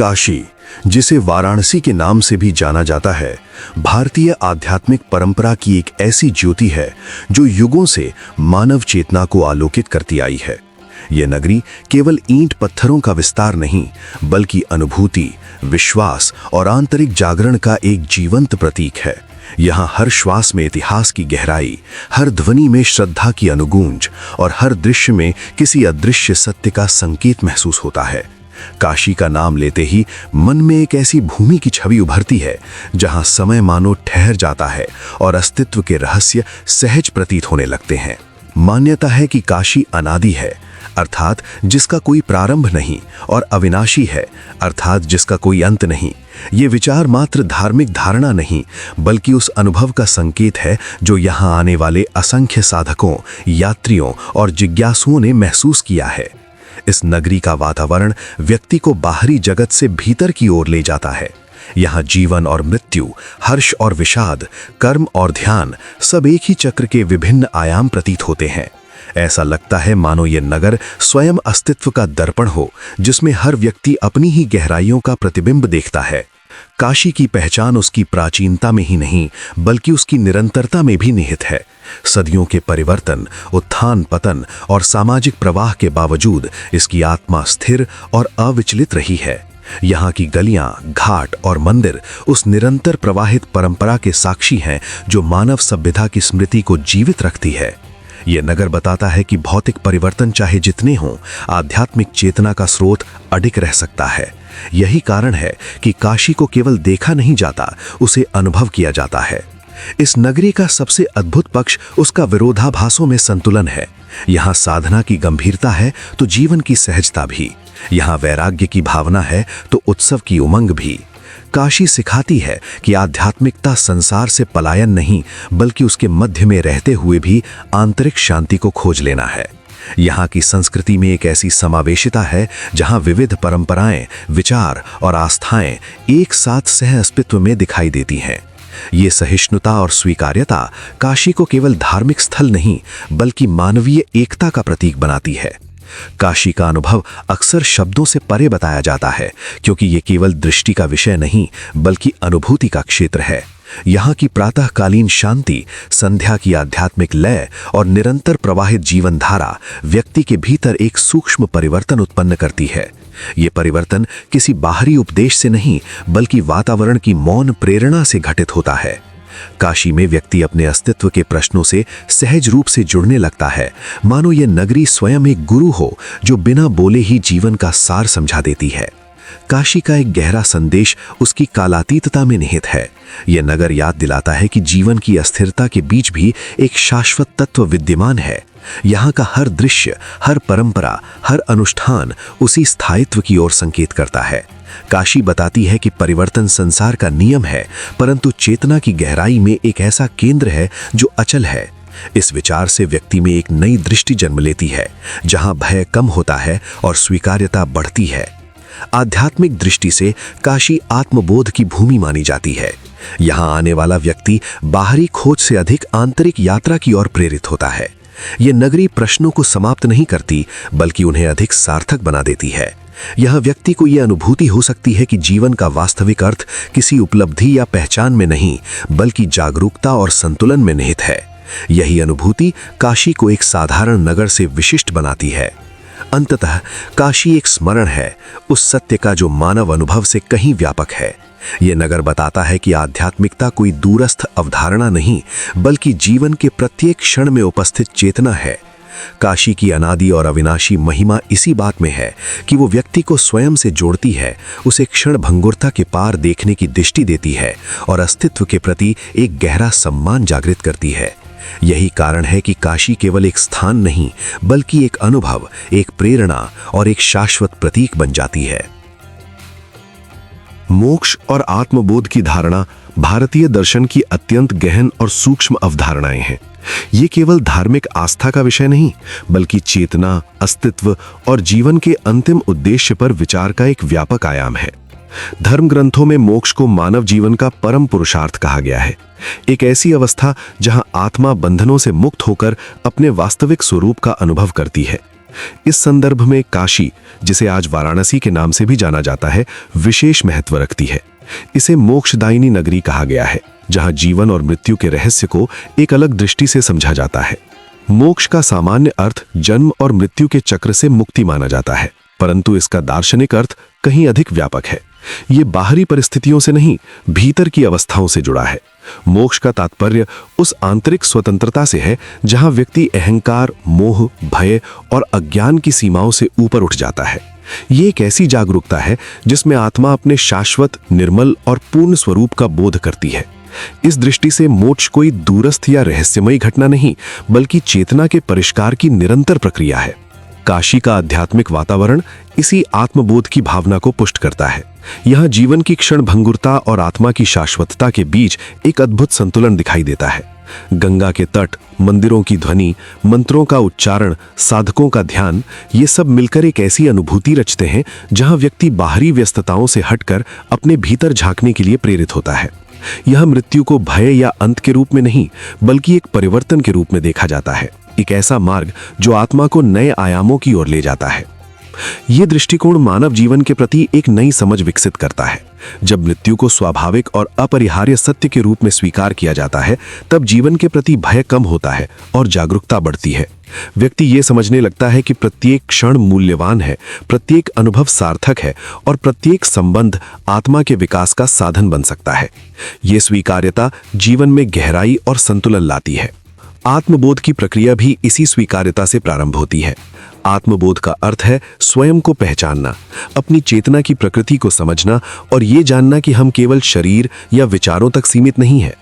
काशी, जिसे वाराणसी के नाम से भी जाना जाता है, भारतीय आध्यात्मिक परंपरा की एक ऐसी ज्योति है जो युगों से मानव चेतना को आलोकित करती आई है। यह नगरी केवल ईंट पत्थरों का विस्तार नहीं, बल्कि अनुभूति, विश्वास और आंतरिक जागरण का एक जीवंत प्रतीक है। यहाँ हर श्वास में इतिहास की गहराई, हर ध्वनि में श्रद्धा की अनुगूंज और हर दृश्य में किसी अदृश्य सत्य का संकेत महसूस होता है। काशी का नाम लेते ही मन में एक ऐसी भूमि की छवि उभरती है जहां समय मानो ठहर जाता है और अस्तित्व के रहस्य सहज प्रतीत होने लगते हैं। मान्यता है कि काशी अनादि है, अर्थात जिसका कोई प्रारंभ नहीं, और अविनाशी है, अर्थात जिसका कोई अंत नहीं। ये विचार मात्र धार्मिक धारणा नहीं, बल्कि उस अनुभव का संकेत है जो यहाँ आने वाले असंख्य साधकों, यात्रियों और जिज्ञासुओं ने महसूस किया है। इस नगरी का वातावरण व्यक्ति को बाहरी जगत से भीतर की ओर ले जाता है। यहाँ जीवन और मृत्यु, हर्ष और विषाद, कर्म और ध्यान सब एक ही चक्र के विभिन्न आयाम प्रतीत होते हैं। ऐसा लगता है मानो ये नगर स्वयं अस्तित्व का दर्पण हो, जिसमें हर व्यक्ति अपनी ही गहराइयों का प्रतिबिंब देखता है। काशी की पहचान उसकी प्राचीनता में ही नहीं, बल्कि उसकी निरंतरता में भी निहित है। सदियों के परिवर्तन, उत्थान पतन और सामाजिक प्रवाह के बावजूद इसकी आत्मा स्थिर और अविचलित रही है। यहाँ की गलियां, घाट और मंदिर उस निरंतर प्रवाहित परंपरा के साक्षी हैं जो मानव सभ्यता की स्मृति को जीवित रखती है। ये नगर बताता है कि भौतिक परिवर्तन चाहे जितने हों, आध्यात्मिक चेतना का स्रोत अडिग रह सकता है। यही कारण है कि काशी को केवल देखा नहीं जाता, उसे अनुभव किया जाता है। इस नगरी का सबसे अद्भुत पक्ष उसका विरोधाभासों में संतुलन है। यहाँ साधना की गंभीरता है तो जीवन की सहजता भी, यहाँ वैराग्य की भावना है तो उत्सव की उमंग भी। काशी सिखाती है कि आध्यात्मिकता संसार से पलायन नहीं, बल्कि उसके मध्य में रहते हुए भी आंतरिक शांति को खोज लेना है। यहाँ की संस्कृति में एक ऐसी समावेशिता है जहाँ विविध परंपराएं, विचार और आस्थाएं एक साथ सह अस्तित्व में दिखाई देती हैं। ये सहिष्णुता और स्वीकार्यता काशी को केवल धार्मिक स्थल नहीं, बल्कि मानवीय एकता का प्रतीक बनाती है। काशी का अनुभव अक्सर शब्दों से परे बताया जाता है, क्योंकि ये केवल दृष्टि का विषय नहीं, बल्कि अनुभूति का क्षेत्र है। यहाँ की प्रातःकालीन शांति, संध्या की आध्यात्मिक लय और निरंतर प्रवाहित जीवन धारा व्यक्ति के भीतर एक सूक्ष्म परिवर्तन उत्पन्न करती है। ये परिवर्तन किसी बाहरी उपदेश से नहीं, बल्कि वातावरण की मौन प्रेरणा से घटित होता है। काशी में व्यक्ति अपने अस्तित्व के प्रश्नों से सहज रूप से जुड़ने लगता है, मानो ये नगरी स्वयं एक गुरु हो जो बिना बोले ही जीवन का सार समझा देती है। काशी का एक गहरा संदेश उसकी कालातीतता में निहित है। यह नगर याद दिलाता है कि जीवन की अस्थिरता के बीच भी एक शाश्वत तत्व विद्यमान है। यहाँ का हर दृश्य, हर परंपरा, हर अनुष्ठान उसी स्थायित्व की ओर संकेत करता है। काशी बताती है कि परिवर्तन संसार का नियम है, परंतु चेतना की गहराई में एक ऐसा केंद्र है जो अचल है। इस विचार से व्यक्ति में एक नई दृष्टि जन्म लेती है, जहाँ भय कम होता है और स्वीकार्यता बढ़ती है। आध्यात्मिक दृष्टि से काशी आत्मबोध की भूमि मानी जाती है। यहाँ आने वाला व्यक्ति बाहरी खोज से अधिक आंतरिक यात्रा की ओर प्रेरित होता है। ये नगरी प्रश्नों को समाप्त नहीं करती, बल्कि उन्हें अधिक सार्थक बना देती है। यह व्यक्ति को यह अनुभूति हो सकती है कि जीवन का वास्तविक अर्थ किसी उपलब्धि या पहचान में नहीं, बल्कि जागरूकता और संतुलन में निहित है। यही अनुभूति काशी को एक साधारण नगर से विशिष्ट बनाती है। अंततः काशी एक स्मरण है उस सत्य का जो मानव अनुभव से कहीं व्यापक है। ये नगर बताता है कि आध्यात्मिकता कोई दूरस्थ अवधारणा नहीं, बल्कि जीवन के प्रत्येक क्षण में उपस्थित चेतना है। काशी की अनादि और अविनाशी महिमा इसी बात में है कि वो व्यक्ति को स्वयं से जोड़ती है, उसे क्षण भंगुरता के पार देखने की दृष्टि देती है और अस्तित्व के प्रति एक गहरा सम्मान जागृत करती है। यही कारण है कि काशी केवल एक स्थान नहीं, बल्कि एक अनुभव, एक प्रेरणा और एक शाश्वत प्रतीक बन जाती है। मोक्ष और आत्मबोध की धारणा भारतीय दर्शन की अत्यंत गहन और सूक्ष्म अवधारणाएं हैं। ये केवल धार्मिक आस्था का विषय नहीं, बल्कि चेतना, अस्तित्व और जीवन के अंतिम उद्देश्य पर विचार का एक व्यापक आयाम है। धर्म ग्रंथों में मोक्ष को मानव जीवन का परम पुरुषार्थ कहा गया है, एक ऐसी अवस्था जहां आत्मा बंधनों से मुक्त होकर अपने वास्तविक स्वरूप का अनुभव करती है। इस संदर्भ में काशी, जिसे आज वाराणसी के नाम से भी जाना जाता है, विशेष महत्व रखती है। इसे मोक्षदायिनी नगरी कहा गया है, जहां जीवन और मृत्यु के रहस्य को एक अलग दृष्टि से समझा जाता है। मोक्ष का सामान्य अर्थ जन्म और मृत्यु के चक्र से मुक्ति माना जाता है, परंतु इसका दार्शनिक अर्थ कहीं अधिक व्यापक है। ये बाहरी परिस्थितियों से नहीं, भीतर की अवस्थाओं से जुड़ा है। मोक्ष का तात्पर्य उस आंतरिक स्वतंत्रता से है जहां व्यक्ति अहंकार, मोह, भय और अज्ञान की सीमाओं से ऊपर उठ जाता है। ये एक ऐसी जागरूकता है जिसमें आत्मा अपने शाश्वत, निर्मल और पूर्ण स्वरूप का बोध करती है। इस दृष्टि से मोक्ष कोई दूरस्थ या रहस्यमयी घटना नहीं, बल्कि चेतना के परिष्कार की निरंतर प्रक्रिया है। काशी का आध्यात्मिक वातावरण इसी आत्मबोध की भावना को पुष्ट करता है। यहाँ जीवन की क्षणभंगुरता और आत्मा की शाश्वतता के बीच एक अद्भुत संतुलन दिखाई देता है। गंगा के तट, मंदिरों की ध्वनि, मंत्रों का उच्चारण, साधकों का ध्यान, ये सब मिलकर एक ऐसी अनुभूति रचते हैं जहाँ व्यक्ति बाहरी व्यस्तताओं से हटकर अपने भीतर झांकने के लिए प्रेरित होता है। यह मृत्यु को भय या अंत के रूप में नहीं, बल्कि एक परिवर्तन के रूप में देखा जाता है, एक ऐसा मार्ग जो आत्मा को नए आयामों की ओर ले जाता है। यह दृष्टिकोण मानव जीवन के प्रति एक नई समझ विकसित करता है। जब मृत्यु को स्वाभाविक और अपरिहार्य सत्य के रूप में स्वीकार किया जाता है, तब जीवन के प्रति भय कम होता है और जागरूकता बढ़ती है। व्यक्ति ये समझने लगता है कि प्रत्येक क्षण मूल्यवान है, प्रत्येक अनुभव सार्थक है और प्रत्येक संबंध आत्मा के विकास का साधन बन सकता है। ये स्वीकार्यता जीवन में गहराई और संतुलन लाती है। आत्मबोध की प्रक्रिया भी इसी स्वीकार्यता से प्रारंभ होती है। आत्मबोध का अर्थ है स्वयं को पहचानना, अपनी चेतना की प्रकृति को समझना और ये जानना कि हम केवल शरीर या विचारों तक सीमित नहीं है।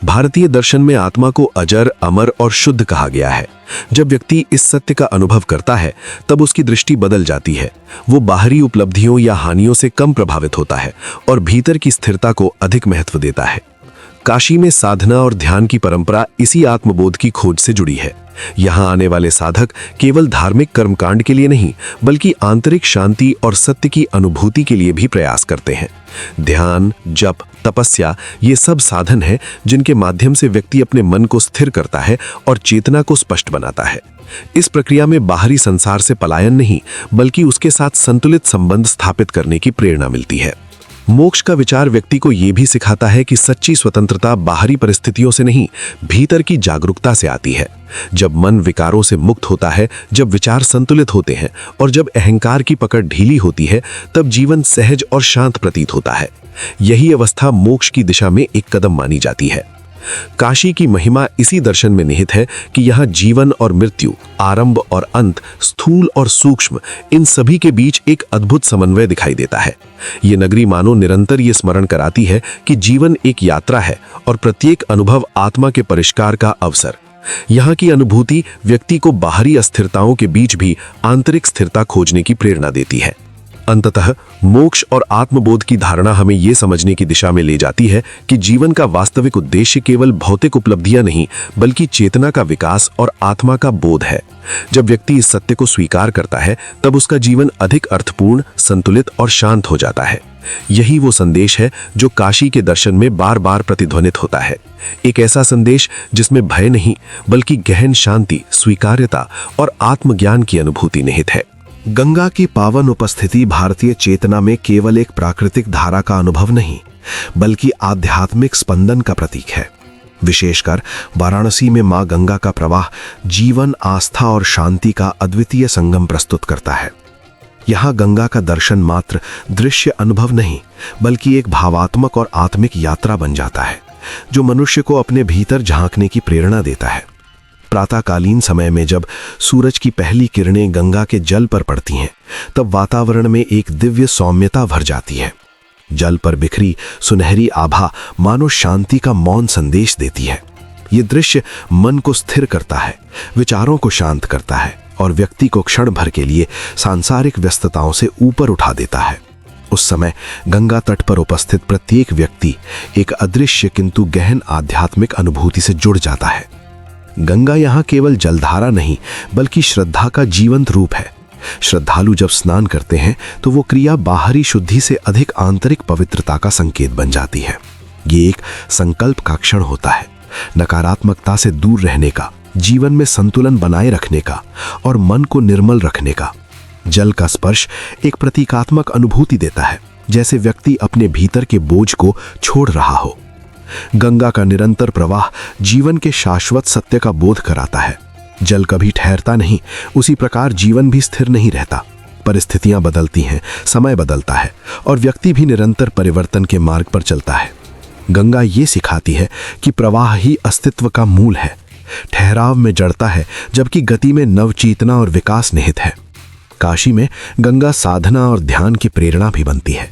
भारतीय दर्शन में आत्मा को अजर, अमर और शुद्ध कहा गया है। जब व्यक्ति इस सत्य का अनुभव करता है, तब उसकी दृष्टि बदल जाती है। वो बाहरी उपलब्धियों या हानियों से कम प्रभावित होता है और भीतर की स्थिरता को अधिक महत्व देता है। काशी में साधना और ध्यान की परंपरा इसी आत्मबोध की खोज से जुड़ी है। यहाँ आने वाले साधक केवल धार्मिक कर्मकांड के लिए नहीं, बल्कि आंतरिक शांति और सत्य की अनुभूति के लिए भी प्रयास करते हैं। ध्यान, जप, तपस्या, ये सब साधन हैं जिनके माध्यम से व्यक्ति अपने मन को स्थिर करता है और चेतना को स्पष्ट बनाता है। इस प्रक्रिया में बाहरी संसार से पलायन नहीं, बल्कि उसके साथ संतुलित संबंध स्थापित करने की प्रेरणा मिलती है। मोक्ष का विचार व्यक्ति को यह भी सिखाता है कि सच्ची स्वतंत्रता बाहरी परिस्थितियों से नहीं, भीतर की जागरूकता से आती है। जब मन विकारों से मुक्त होता है, जब विचार संतुलित होते हैं और जब अहंकार की पकड़ ढीली होती है, तब जीवन सहज और शांत प्रतीत होता है। यही अवस्था मोक्ष की दिशा में एक कदम मानी जाती है। काशी की महिमा इसी दर्शन में निहित है कि यहाँ जीवन और मृत्यु, आरंभ और अंत, स्थूल और सूक्ष्म, इन सभी के बीच एक अद्भुत समन्वय दिखाई देता है। ये नगरी मानो निरंतर ये स्मरण कराती है कि जीवन एक यात्रा है और प्रत्येक अनुभव आत्मा के परिष्कार का अवसर। यहाँ की अनुभूति व्यक्ति को बाहरी अस्थिरताओं के बीच भी आंतरिक स्थिरता खोजने की प्रेरणा देती है। अंततः मोक्ष और आत्मबोध की धारणा हमें यह समझने की दिशा में ले जाती है कि जीवन का वास्तविक उद्देश्य केवल भौतिक उपलब्धियां नहीं, बल्कि चेतना का विकास और आत्मा का बोध है। जब व्यक्ति इस सत्य को स्वीकार करता है, तब उसका जीवन अधिक अर्थपूर्ण, संतुलित और शांत हो जाता है। यही वो संदेश है जो काशी के दर्शन में बार बार प्रतिध्वनित होता है। एक ऐसा संदेश जिसमें भय नहीं, बल्कि गहन शांति, स्वीकार्यता और आत्मज्ञान की अनुभूति निहित है। गंगा की पावन उपस्थिति भारतीय चेतना में केवल एक प्राकृतिक धारा का अनुभव नहीं, बल्कि आध्यात्मिक स्पंदन का प्रतीक है। विशेषकर वाराणसी में मां गंगा का प्रवाह जीवन, आस्था और शांति का अद्वितीय संगम प्रस्तुत करता है। यहाँ गंगा का दर्शन मात्र दृश्य अनुभव नहीं, बल्कि एक भावात्मक और आत्मिक यात्रा बन जाता है, जो मनुष्य को अपने भीतर झांकने की प्रेरणा देता है। प्रातःकालीन समय में जब सूरज की पहली किरणें गंगा के जल पर पड़ती हैं, तब वातावरण में एक दिव्य सौम्यता भर जाती है। जल पर बिखरी सुनहरी आभा मानो शांति का मौन संदेश देती है। ये दृश्य मन को स्थिर करता है, विचारों को शांत करता है और व्यक्ति को क्षण भर के लिए सांसारिक व्यस्तताओं से ऊपर उठा देता है। उस समय गंगा तट पर उपस्थित प्रत्येक व्यक्ति एक अदृश्य किंतु गहन आध्यात्मिक अनुभूति से जुड़ जाता है। गंगा यहाँ केवल जलधारा नहीं, बल्कि श्रद्धा का जीवंत रूप है। श्रद्धालु जब स्नान करते हैं तो वो क्रिया बाहरी शुद्धि से अधिक आंतरिक पवित्रता का संकेत बन जाती है। ये एक संकल्प का क्षण होता है, नकारात्मकता से दूर रहने का, जीवन में संतुलन बनाए रखने का और मन को निर्मल रखने का। जल का स्पर्श एक प्रतीकात्मक अनुभूति देता है, जैसे व्यक्ति अपने भीतर के बोझ को छोड़ रहा हो। गंगा का निरंतर प्रवाह जीवन के शाश्वत सत्य का बोध कराता है। जल कभी ठहरता नहीं, उसी प्रकार जीवन भी स्थिर नहीं रहता। परिस्थितियां बदलती हैं, समय बदलता है और व्यक्ति भी निरंतर परिवर्तन के मार्ग पर चलता है। गंगा ये सिखाती है कि प्रवाह ही अस्तित्व का मूल है। ठहराव में जड़ता है, जबकि गति में नवचेतना और विकास निहित है। काशी में गंगा साधना और ध्यान की प्रेरणा भी बनती है।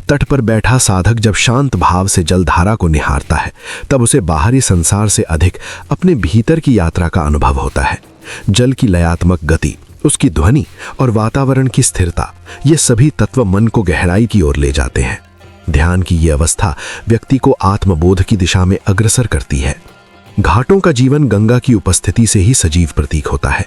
तट पर बैठा साधक जब शांत भाव से जलधारा को निहारता है, तब उसे बाहरी संसार से अधिक अपने भीतर की यात्रा का अनुभव होता है। जल की लयात्मक गति, उसकी ध्वनि और वातावरण की स्थिरता, ये सभी तत्व मन को गहराई की ओर ले जाते हैं। ध्यान की ये अवस्था व्यक्ति को आत्मबोध की दिशा में अग्रसर करती है। घाटों का जीवन गंगा की उपस्थिति से ही सजीव प्रतीक होता है।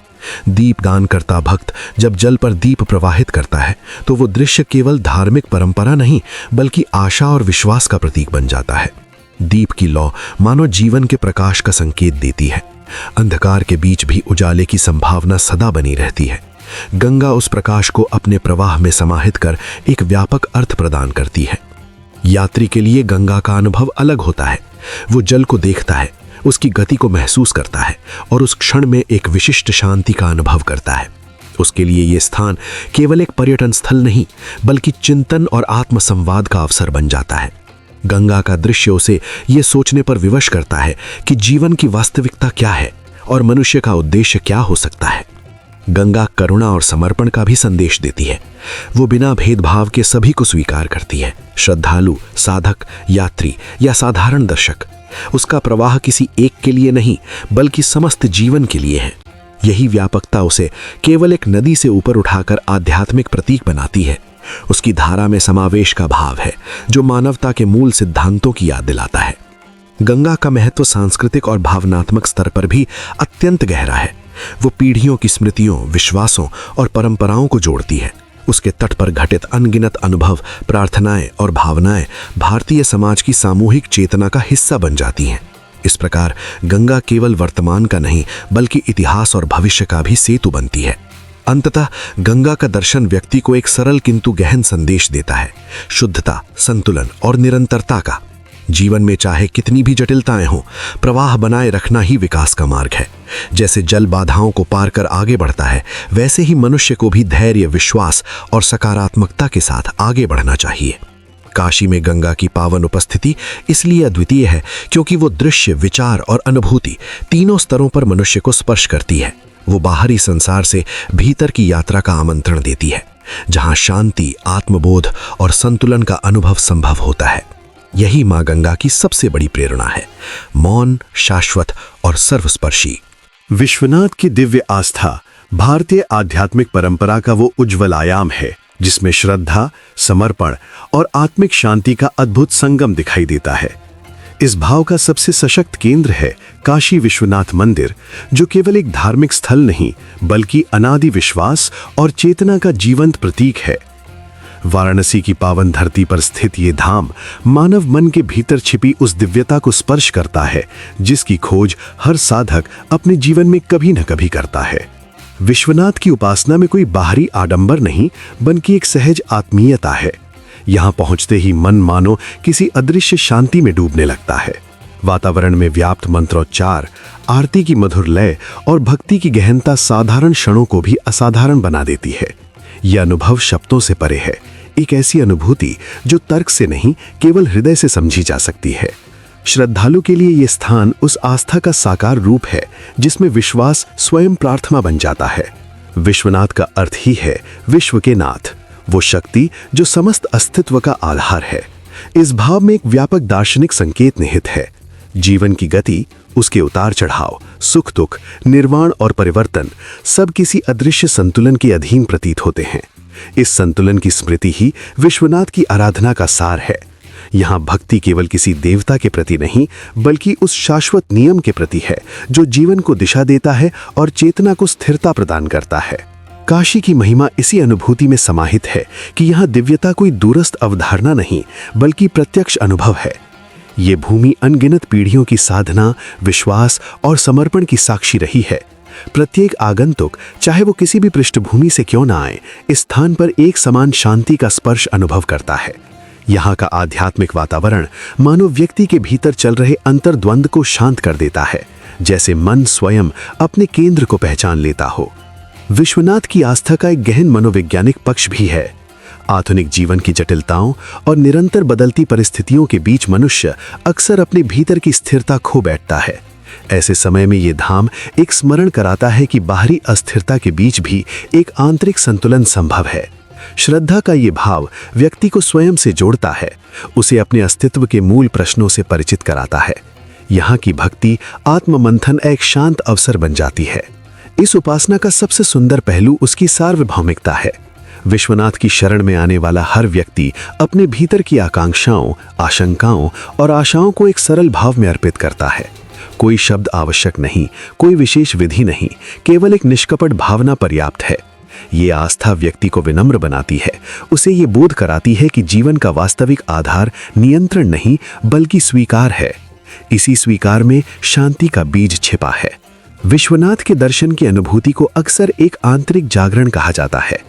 दीप दान करता भक्त जब जल पर दीप प्रवाहित करता है, तो वो दृश्य केवल धार्मिक परंपरा नहीं, बल्कि आशा और विश्वास का प्रतीक बन जाता है। दीप की लौ मानो जीवन के प्रकाश का संकेत देती है। अंधकार के बीच भी उजाले की संभावना सदा बनी रहती है। गंगा उस प्रकाश को अपने प्रवाह में समाहित कर एक व्यापक अर्थ प्रदान करती है। यात्री के लिए गंगा का अनुभव अलग होता है। वो जल को देखता है, उसकी गति को महसूस करता है और उस क्षण में एक विशिष्ट शांति का अनुभव करता है। उसके लिए ये स्थान केवल एक पर्यटन स्थल नहीं, बल्कि चिंतन और आत्मसंवाद का अवसर बन जाता है। गंगा का दृश्य उसे ये सोचने पर विवश करता है कि जीवन की वास्तविकता क्या है और मनुष्य का उद्देश्य क्या हो सकता है। गंगा करुणा और समर्पण का भी संदेश देती है। वो बिना भेदभाव के सभी को स्वीकार करती है, श्रद्धालु, साधक, यात्री या साधारण दर्शक। उसका प्रवाह किसी एक के लिए नहीं, बल्कि समस्त जीवन के लिए है। यही व्यापकता उसे केवल एक नदी से ऊपर उठाकर आध्यात्मिक प्रतीक बनाती है। उसकी धारा में समावेश का भाव है, जो मानवता के मूल सिद्धांतों की याद दिलाता है। गंगा का महत्व सांस्कृतिक और भावनात्मक स्तर पर भी अत्यंत गहरा है। वो पीढ़ियों की स्मृतियों, विश्वासों और परंपराओं को जोड़ती है। उसके तट पर घटित अनगिनत अनुभव, प्रार्थनाएं और भावनाएं भारतीय समाज की सामूहिक चेतना का हिस्सा बन जाती हैं। इस प्रकार गंगा केवल वर्तमान का नहीं, बल्कि इतिहास और भविष्य का भी सेतु बनती है। अंततः गंगा का दर्शन व्यक्ति को एक सरल किंतु गहन संदेश देता है, शुद्धता, संतुलन और निरंतरता का। जीवन में चाहे कितनी भी जटिलताएं हों, प्रवाह बनाए रखना ही विकास का मार्ग है। जैसे जल बाधाओं को पार कर आगे बढ़ता है, वैसे ही मनुष्य को भी धैर्य, विश्वास और सकारात्मकता के साथ आगे बढ़ना चाहिए। काशी में गंगा की पावन उपस्थिति इसलिए अद्वितीय है क्योंकि वो दृश्य, विचार और अनुभूति तीनों स्तरों पर मनुष्य को स्पर्श करती है। वो बाहरी संसार से भीतर की यात्रा का आमंत्रण देती है, जहां शांति, आत्मबोध और संतुलन का अनुभव संभव होता है। यही मां गंगा की सबसे बड़ी प्रेरणा है, मौन, शाश्वत और सर्वस्पर्शी। विश्वनाथ की दिव्य आस्था भारतीय आध्यात्मिक परंपरा का वो उज्ज्वल आयाम है, जिसमें श्रद्धा, समर्पण और आत्मिक शांति का अद्भुत संगम दिखाई देता है। इस भाव का सबसे सशक्त केंद्र है काशी विश्वनाथ मंदिर, जो केवल एक धार्मिक स्थल नहीं, बल्कि अनादि विश्वास और चेतना का जीवंत प्रतीक है। वाराणसी की पावन धरती पर स्थित ये धाम मानव मन के भीतर छिपी उस दिव्यता को स्पर्श करता है, जिसकी खोज हर साधक अपने जीवन में कभी न कभी करता है। विश्वनाथ की उपासना में कोई बाहरी आडंबर नहीं, बल्कि एक सहज आत्मीयता है। यहाँ पहुंचते ही मन मानो किसी अदृश्य शांति में डूबने लगता है। वातावरण में व्याप्त मंत्रोच्चार, आरती की मधुर लय और भक्ति की गहनता साधारण क्षणों को भी असाधारण बना देती है। यह अनुभव शब्दों से परे है, एक ऐसी अनुभूति जो तर्क से नहीं, केवल हृदय से समझी जा सकती है। श्रद्धालु के लिए यह स्थान उस आस्था का साकार रूप है जिसमें विश्वास स्वयं प्रार्थना बन जाता है। विश्वनाथ का अर्थ ही है विश्व के नाथ, वो शक्ति जो समस्त अस्तित्व का आधार है। इस भाव में एक व्यापक दार्शनिक संकेत निहित है। जीवन की गति, उसके उतार चढ़ाव, सुख दुख, निर्वाण और परिवर्तन सब किसी अदृश्य संतुलन के अधीन प्रतीत होते हैं। इस संतुलन की स्मृति ही विश्वनाथ की आराधना का सार है। यहाँ भक्ति केवल किसी देवता के प्रति नहीं, बल्कि उस शाश्वत नियम के प्रति है जो जीवन को दिशा देता है और चेतना को स्थिरता प्रदान करता है। काशी की महिमा इसी अनुभूति में समाहित है कि यहाँ दिव्यता कोई दूरस्थ अवधारणा नहीं, बल्कि प्रत्यक्ष अनुभव है। ये भूमि अनगिनत पीढ़ियों की साधना, विश्वास और समर्पण की साक्षी रही है। प्रत्येक आगंतुक, चाहे वो किसी भी पृष्ठभूमि से क्यों ना आए, इस स्थान पर एक समान शांति का स्पर्श अनुभव करता है। यहाँ का आध्यात्मिक वातावरण मानो व्यक्ति के भीतर चल रहे अंतर्द्वंद को शांत कर देता है, जैसे मन स्वयं अपने केंद्र को पहचान लेता हो। विश्वनाथ की आस्था का एक गहन मनोवैज्ञानिक पक्ष भी है। आधुनिक जीवन की जटिलताओं और निरंतर बदलती परिस्थितियों के बीच मनुष्य अक्सर अपने भीतर की स्थिरता खो बैठता है। ऐसे समय में ये धाम एक स्मरण कराता है कि बाहरी अस्थिरता के बीच भी एक आंतरिक संतुलन संभव है। श्रद्धा का ये भाव व्यक्ति को स्वयं से जोड़ता है, उसे अपने अस्तित्व के मूल प्रश्नों से परिचित कराता है। यहाँ की भक्ति आत्ममंथन एक शांत अवसर बन जाती है। इस उपासना का सबसे सुंदर पहलू उसकी सार्वभौमिकता है। विश्वनाथ की शरण में आने वाला हर व्यक्ति अपने भीतर की आकांक्षाओं, आशंकाओं और आशाओं को एक सरल भाव में अर्पित करता है। कोई शब्द आवश्यक नहीं, कोई विशेष विधि नहीं, केवल एक निष्कपट भावना पर्याप्त है। ये आस्था व्यक्ति को विनम्र बनाती है, उसे ये बोध कराती है कि जीवन का वास्तविक आधार नियंत्रण नहीं बल्कि स्वीकार है। इसी स्वीकार में शांति का बीज छिपा है। विश्वनाथ के दर्शन की अनुभूति को अक्सर एक आंतरिक जागरण कहा जाता है।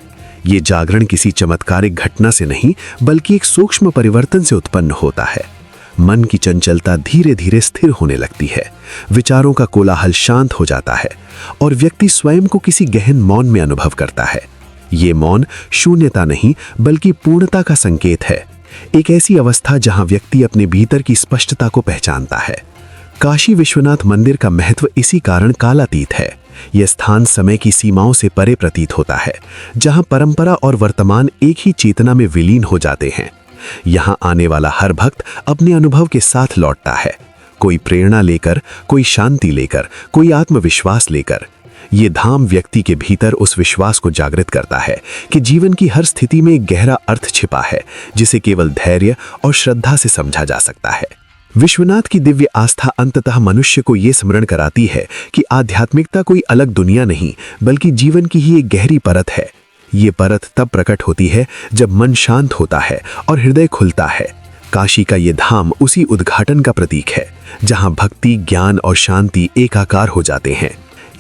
ये जागरण किसी चमत्कारिक घटना से नहीं बल्कि एक सूक्ष्म परिवर्तन से उत्पन्न होता है। मन की चंचलता धीरे धीरे स्थिर होने लगती है, विचारों का कोलाहल शांत हो जाता है और व्यक्ति स्वयं को किसी गहन मौन में अनुभव करता है। ये मौन शून्यता नहीं बल्कि पूर्णता का संकेत है, एक ऐसी अवस्था जहां व्यक्ति अपने भीतर की स्पष्टता को पहचानता है। काशी विश्वनाथ मंदिर का महत्व इसी कारण कालातीत है। यह स्थान समय की सीमाओं से परे प्रतीत होता है, जहां परंपरा और वर्तमान एक ही चेतना में विलीन हो जाते हैं। यहां आने वाला हर भक्त अपने अनुभव के साथ लौटता है, कोई प्रेरणा लेकर, कोई शांति लेकर, कोई आत्मविश्वास लेकर। ये धाम व्यक्ति के भीतर उस विश्वास को जागृत करता है कि जीवन की हर स्थिति में एक गहरा अर्थ छिपा है, जिसे केवल धैर्य और श्रद्धा से समझा जा सकता है। विश्वनाथ की दिव्य आस्था अंततः मनुष्य को ये स्मरण कराती है कि आध्यात्मिकता कोई अलग दुनिया नहीं बल्कि जीवन की ही एक गहरी परत है। ये परत तब प्रकट होती है जब मन शांत होता है और हृदय खुलता है। काशी का ये धाम उसी उद्घाटन का प्रतीक है, जहां भक्ति, ज्ञान और शांति एकाकार हो जाते हैं।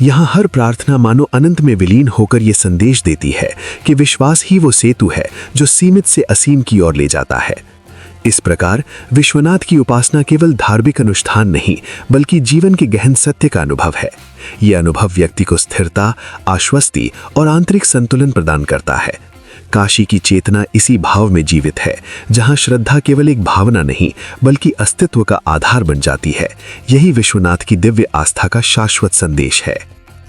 यहाँ हर प्रार्थना मानो अनंत में विलीन होकर ये संदेश देती है कि विश्वास ही वो सेतु है जो सीमित से असीम की ओर ले जाता है। इस प्रकार विश्वनाथ की उपासना केवल धार्मिक अनुष्ठान नहीं बल्कि जीवन के गहन सत्य का अनुभव है। यह अनुभव व्यक्ति को स्थिरता, आश्वस्ति और आंतरिक संतुलन प्रदान करता है। काशी की चेतना इसी भाव में जीवित है, जहां श्रद्धा केवल एक भावना नहीं बल्कि अस्तित्व का आधार बन जाती है। यही विश्वनाथ की दिव्य आस्था का शाश्वत संदेश है।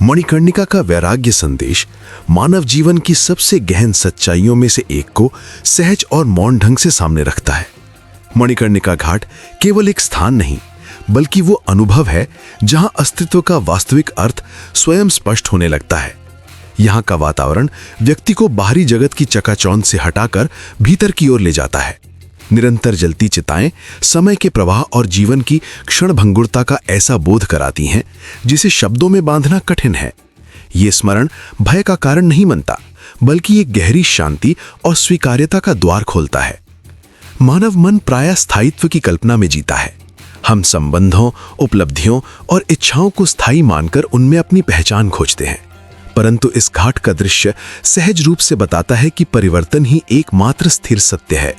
मणिकर्णिका का वैराग्य संदेश मानव जीवन की सबसे गहन सच्चाइयों में से एक को सहज और मौन ढंग से सामने रखता है। मणिकर्णिका घाट केवल एक स्थान नहीं बल्कि वो अनुभव है जहां अस्तित्व का वास्तविक अर्थ स्वयं स्पष्ट होने लगता है। यहाँ का वातावरण व्यक्ति को बाहरी जगत की चकाचौंध से हटाकर भीतर की ओर ले जाता है। निरंतर जलती चिताएं समय के प्रवाह और जीवन की क्षणभंगुरता का ऐसा बोध कराती हैं जिसे शब्दों में बांधना कठिन है। ये स्मरण भय का कारण नहीं बनता बल्कि एक गहरी शांति और स्वीकार्यता का द्वार खोलता है। मानव मन प्रायः स्थायित्व की कल्पना में जीता है। हम संबंधों, उपलब्धियों और इच्छाओं को स्थायी मानकर उनमें अपनी पहचान खोजते हैं, परंतु इस घाट का दृश्य सहज रूप से बताता है कि परिवर्तन ही एकमात्र स्थिर सत्य है।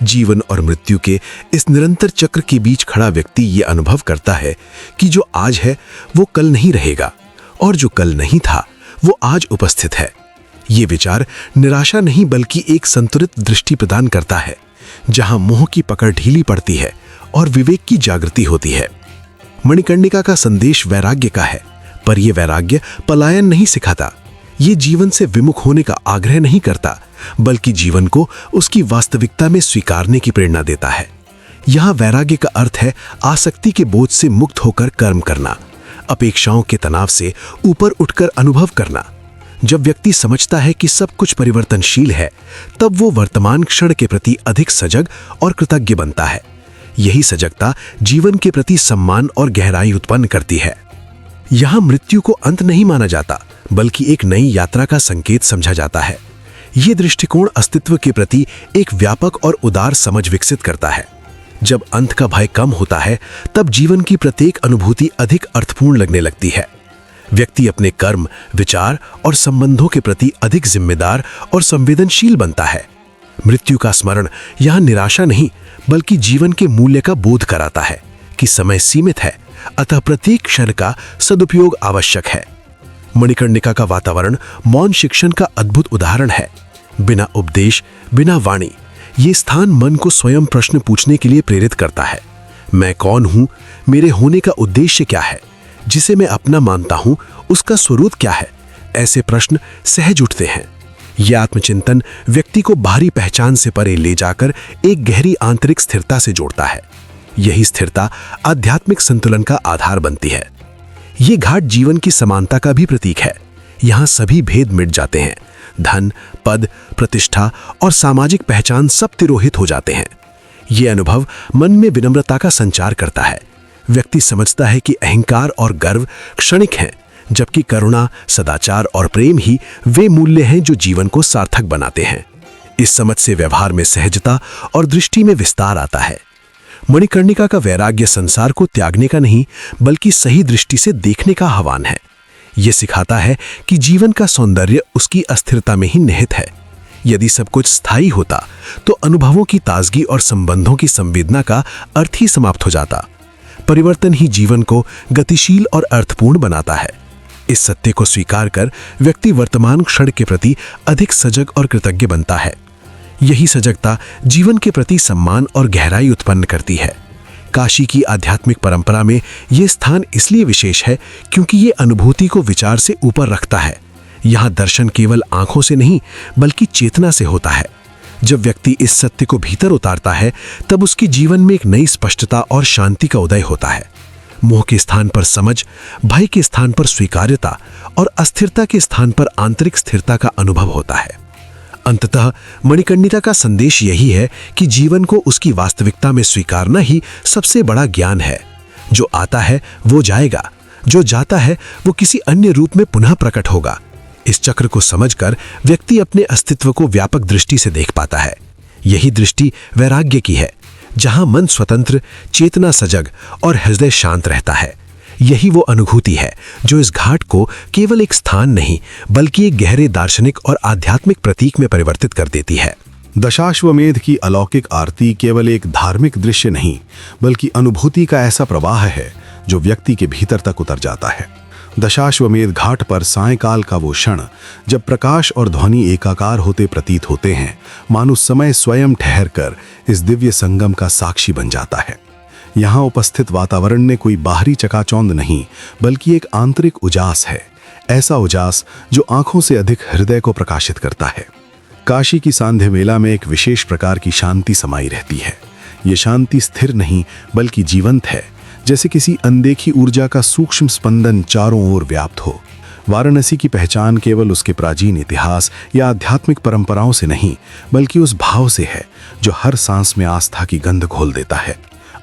जीवन और मृत्यु के इस निरंतर चक्र के बीच खड़ा व्यक्ति ये अनुभव करता है कि जो आज है वो कल नहीं रहेगा और जो कल नहीं था वो आज उपस्थित है। ये विचार निराशा नहीं बल्कि एक संतुलित दृष्टि प्रदान करता है, जहां मोह की पकड़ ढीली पड़ती है और विवेक की जागृति होती है। मणिकर्णिका का संदेश वैराग्य का है, पर यह वैराग्य पलायन नहीं सिखाता। ये जीवन से विमुख होने का आग्रह नहीं करता बल्कि जीवन को उसकी वास्तविकता में स्वीकारने की प्रेरणा देता है। यहाँ वैराग्य का अर्थ है आसक्ति के बोझ से मुक्त होकर कर्म करना, अपेक्षाओं के तनाव से ऊपर उठकर अनुभव करना। जब व्यक्ति समझता है कि सब कुछ परिवर्तनशील है, तब वो वर्तमान क्षण के प्रति अधिक सजग और कृतज्ञ बनता है। यही सजगता जीवन के प्रति सम्मान और गहराई उत्पन्न करती है। यहाँ मृत्यु को अंत नहीं माना जाता बल्कि एक नई यात्रा का संकेत समझा जाता है। ये दृष्टिकोण अस्तित्व के प्रति एक व्यापक और उदार समझ विकसित करता है। जब अंत का भय कम होता है, तब जीवन की प्रत्येक अनुभूति अधिक अर्थपूर्ण लगने लगती है। व्यक्ति अपने कर्म, विचार और संबंधों के प्रति अधिक जिम्मेदार और संवेदनशील बनता है। मृत्यु का स्मरण यहां निराशा नहीं, बल्कि जीवन के मूल्य का बोध कराता है कि समय सीमित है, अतः प्रत्येक क्षण का सदुपयोग आवश्यक है। मणिकर्णिका का वातावरण मौन शिक्षण का अद्भुत उदाहरण है। बिना उपदेश, बिना वाणी, ये स्थान मन को स्वयं प्रश्न पूछने के लिए प्रेरित करता है। मैं कौन हूं? मेरे होने का उद्देश्य क्या है? जिसे मैं अपना मानता हूं, उसका स्वरूप क्या है? ऐसे प्रश्न सहज उठते हैं। यह आत्मचिंतन व्यक्ति को बाहरी पहचान से परे ले जाकर एक गहरी आंतरिक स्थिरता से जोड़ता है। यही स्थिरता आध्यात्मिक संतुलन का आधार बनती है। ये घाट जीवन की समानता का भी प्रतीक है। यहाँ सभी भेद मिट जाते हैं। धन, पद, प्रतिष्ठा और सामाजिक पहचान सब तिरोहित हो जाते हैं। ये अनुभव मन में विनम्रता का संचार करता है। व्यक्ति समझता है कि अहंकार और गर्व क्षणिक हैं, जबकि करुणा, सदाचार और प्रेम ही वे मूल्य हैं जो जीवन को सार्थक बनाते हैं। इस समझ से व्यवहार में सहजता और दृष्टि में विस्तार आता है। मणिकर्णिका का वैराग्य संसार को त्यागने का नहीं, बल्कि सही दृष्टि से देखने का आह्वान है। यह सिखाता है कि जीवन का सौंदर्य उसकी अस्थिरता में ही निहित है। यदि सब कुछ स्थायी होता, तो अनुभवों की ताजगी और संबंधों की संवेदना का अर्थ ही समाप्त हो जाता। परिवर्तन ही जीवन को गतिशील और अर्थपूर्ण बनाता है। इस सत्य को स्वीकार कर व्यक्ति वर्तमान क्षण के प्रति अधिक सजग और कृतज्ञ बनता है। यही सजगता जीवन के प्रति सम्मान और गहराई उत्पन्न करती है। काशी की आध्यात्मिक परंपरा में यह स्थान इसलिए विशेष है क्योंकि ये अनुभूति को विचार से ऊपर रखता है। यहाँ दर्शन केवल आंखों से नहीं, बल्कि चेतना से होता है। जब व्यक्ति इस सत्य को भीतर उतारता है, तब उसके जीवन में एक नई स्पष्टता और शांति का उदय होता है। मोह के स्थान पर समझ, भय के स्थान पर स्वीकार्यता और अस्थिरता के स्थान पर आंतरिक स्थिरता का अनुभव होता है। अंततः मणिकर्णिका का संदेश यही है कि जीवन को उसकी वास्तविकता में स्वीकारना ही सबसे बड़ा ज्ञान है। जो आता है वो जाएगा, जो जाता है वो किसी अन्य रूप में पुनः प्रकट होगा। इस चक्र को समझकर व्यक्ति अपने अस्तित्व को व्यापक दृष्टि से देख पाता है। यही दृष्टि वैराग्य की है, जहां मन स्वतंत्र, चेतना सजग और हृदय शांत रहता है। यही वो अनुभूति है जो इस घाट को केवल एक स्थान नहीं, बल्कि एक गहरे दार्शनिक और आध्यात्मिक प्रतीक में परिवर्तित कर देती है। दशाश्वमेध की अलौकिक आरती केवल एक धार्मिक दृश्य नहीं, बल्कि अनुभूति का ऐसा प्रवाह है जो व्यक्ति के भीतर तक उतर जाता है। दशाश्वमेध घाट पर सायंकाल का वो क्षण जब प्रकाश और ध्वनि एकाकार होते प्रतीत होते हैं, मानो समय स्वयं ठहरकर इस दिव्य संगम का साक्षी बन जाता है। यहाँ उपस्थित वातावरण में कोई बाहरी चकाचौंध नहीं, बल्कि एक आंतरिक उजास है। ऐसा उजास जो आंखों से अधिक हृदय को प्रकाशित करता है। काशी की सांध्य मेला में एक विशेष प्रकार की शांति समाई रहती है। ये शांति स्थिर नहीं, बल्कि जीवंत है, जैसे किसी अनदेखी ऊर्जा का सूक्ष्म स्पंदन चारों ओर व्याप्त हो। वाराणसी की पहचान केवल उसके प्राचीन इतिहास या आध्यात्मिक परंपराओं से नहीं, बल्कि उस भाव से है जो हर सांस में आस्था की गंध घोल देता है।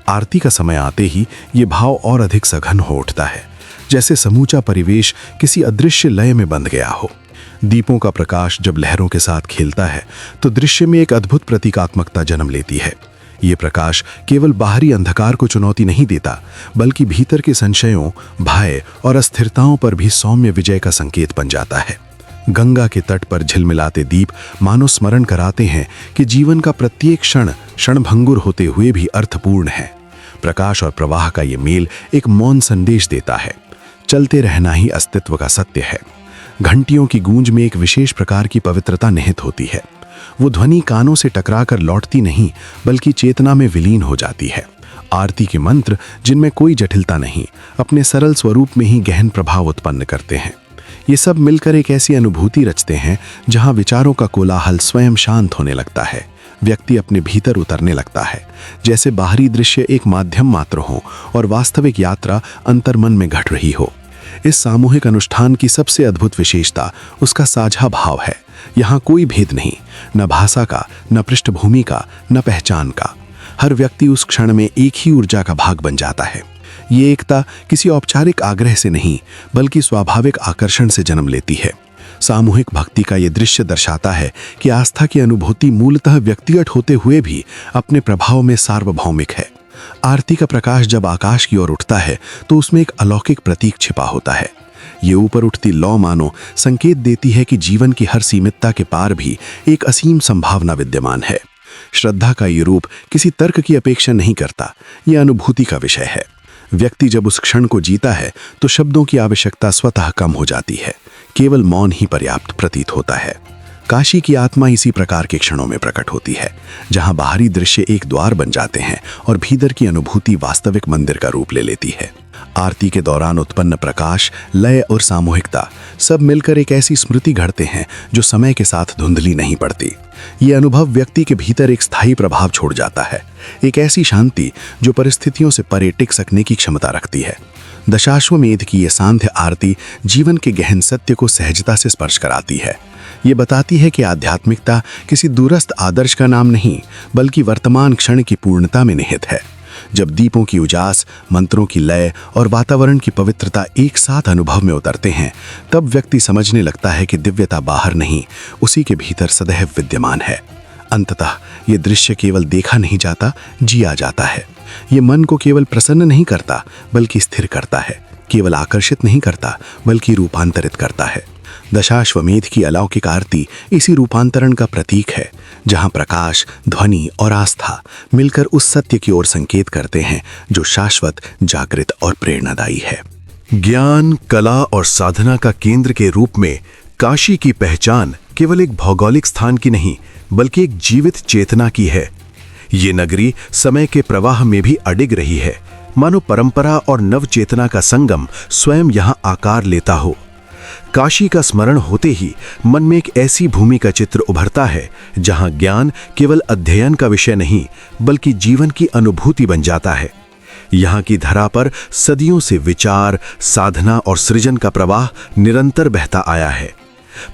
आरती का समय आते ही ये भाव और अधिक सघन हो उठता है, जैसे समूचा परिवेश किसी अदृश्य लय में बंध गया हो। दीपों का प्रकाश जब लहरों के साथ खेलता है, तो दृश्य में एक अद्भुत प्रतीकात्मकता जन्म लेती है। ये प्रकाश केवल बाहरी अंधकार को चुनौती नहीं देता, बल्कि भीतर के संशयों, भय और अस्थिरताओं पर भी सौम्य विजय का संकेत बन जाता है। गंगा के तट पर झिलमिलाते दीप मानो स्मरण कराते हैं कि जीवन का प्रत्येक क्षण क्षणभंगुर होते हुए भी अर्थपूर्ण है। प्रकाश और प्रवाह का ये मेल एक मौन संदेश देता है, चलते रहना ही अस्तित्व का सत्य है। घंटियों की गूंज में एक विशेष प्रकार की पवित्रता निहित होती है। वो ध्वनि कानों से टकराकर लौटती नहीं, बल्कि चेतना में विलीन हो जाती है। आरती के मंत्र, जिनमें कोई जटिलता नहीं, अपने सरल स्वरूप में ही गहन प्रभाव उत्पन्न करते हैं। ये सब मिलकर एक ऐसी अनुभूति रचते हैं जहां विचारों का कोलाहल स्वयं शांत होने लगता है। व्यक्ति अपने भीतर उतरने लगता है, जैसे बाहरी दृश्य एक माध्यम मात्र हो और वास्तविक यात्रा अंतर्मन में घट रही हो। इस सामूहिक अनुष्ठान की सबसे अद्भुत विशेषता उसका साझा भाव है। यहाँ कोई भेद नहीं, न भाषा का, न पृष्ठभूमि का, न पहचान का। हर व्यक्ति उस क्षण में एक ही ऊर्जा का भाग बन जाता है। ये एकता किसी औपचारिक आग्रह से नहीं, बल्कि स्वाभाविक आकर्षण से जन्म लेती है। सामूहिक भक्ति का ये दृश्य दर्शाता है कि आस्था की अनुभूति मूलतः व्यक्तिगत होते हुए भी अपने प्रभाव में सार्वभौमिक है। आरती का प्रकाश जब आकाश की ओर उठता है तो उसमें एक अलौकिक प्रतीक छिपा होता है। ये ऊपर उठती लौ मानो संकेत देती है कि जीवन की हर सीमितता के पार भी एक असीम संभावना विद्यमान है। श्रद्धा का ये रूप किसी तर्क की अपेक्षा नहीं करता, यह अनुभूति का विषय है। व्यक्ति जब उस क्षण को जीता है तो शब्दों की आवश्यकता स्वतः कम हो जाती है, केवल मौन ही पर्याप्त प्रतीत होता है। काशी की आत्मा इसी प्रकार के क्षणों में प्रकट होती है, जहां बाहरी दृश्य एक द्वार बन जाते हैं और भीतर की अनुभूति वास्तविक मंदिर का रूप ले लेती है। आरती के दौरान उत्पन्न प्रकाश, लय और सामूहिकता सब मिलकर एक ऐसी स्मृति घड़ते हैं जो समय के साथ धुंधली नहीं पड़ती। ये अनुभव व्यक्ति के भीतर एक स्थायी प्रभाव छोड़ जाता है, एक ऐसी शांति जो परिस्थितियों से परे टिक सकने की क्षमता रखती है। दशाश्वमेध की ये सांध्य आरती जीवन के गहन सत्य को सहजता से स्पर्श कराती है। ये बताती है कि आध्यात्मिकता किसी दूरस्थ आदर्श का नाम नहीं, बल्कि वर्तमान क्षण की पूर्णता में निहित है। जब दीपों की उजास, मंत्रों की लय और वातावरण की पवित्रता एक साथ अनुभव में उतरते हैं, तब व्यक्ति समझने लगता है कि दिव्यता बाहर नहीं, उसी के भीतर सदैव विद्यमान है। अंततः ये दृश्य केवल देखा नहीं जाता, जिया जाता है। ये मन को केवल प्रसन्न नहीं करता, बल्कि स्थिर करता है। केवल आकर्षित नहीं करता, बल्कि रूपांतरित करता है। दशाश्वमेध की अलौकिक आरती इसी रूपांतरण का प्रतीक है, जहां प्रकाश, ध्वनि और आस्था मिलकर उस सत्य की ओर संकेत करते हैं जो शाश्वत, जागृत और प्रेरणादायी है। ज्ञान, कला और साधना का केंद्र के रूप में काशी की पहचान केवल एक भौगोलिक स्थान की नहीं, बल्कि एक जीवित चेतना की है। ये नगरी समय के प्रवाह में भी अडिग रही है, मानो परंपरा और नव चेतना का संगम स्वयं यहाँ आकार लेता हो। काशी का स्मरण होते ही मन में एक ऐसी भूमि का चित्र उभरता है जहां ज्ञान केवल अध्ययन का विषय नहीं, बल्कि जीवन की अनुभूति बन जाता है। यहाँ की धरा पर सदियों से विचार, साधना और सृजन का प्रवाह निरंतर बहता आया है।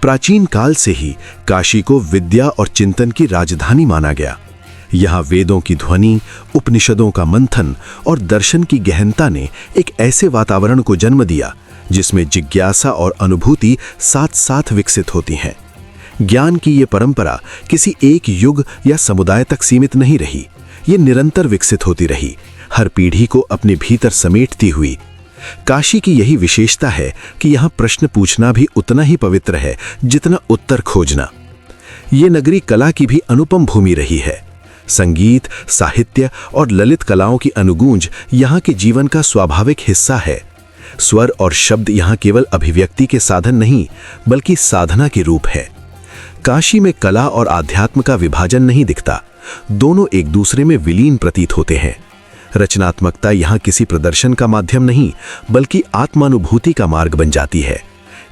प्राचीन काल से ही काशी को विद्या और चिंतन की राजधानी माना गया। यहाँ वेदों की ध्वनि, उपनिषदों का मंथन और दर्शन की गहनता ने एक ऐसे वातावरण को जन्म दिया जिसमें जिज्ञासा और अनुभूति साथ साथ विकसित होती हैं। ज्ञान की ये परंपरा किसी एक युग या समुदाय तक सीमित नहीं रही, ये निरंतर विकसित होती रही, हर पीढ़ी को अपने भीतर समेटती हुई। काशी की यही विशेषता है कि यहाँ प्रश्न पूछना भी उतना ही पवित्र है जितना उत्तर खोजना। ये नगरी कला की भी अनुपम भूमि रही है। संगीत, साहित्य और ललित कलाओं की अनुगूंज यहाँ के जीवन का स्वाभाविक हिस्सा है। स्वर और शब्द यहाँ केवल अभिव्यक्ति के साधन नहीं, बल्कि साधना के रूप है। काशी में कला और आध्यात्म का विभाजन नहीं दिखता, दोनों एक दूसरे में विलीन प्रतीत होते हैं। रचनात्मकता यहाँ किसी प्रदर्शन का माध्यम नहीं, बल्कि आत्मानुभूति का मार्ग बन जाती है।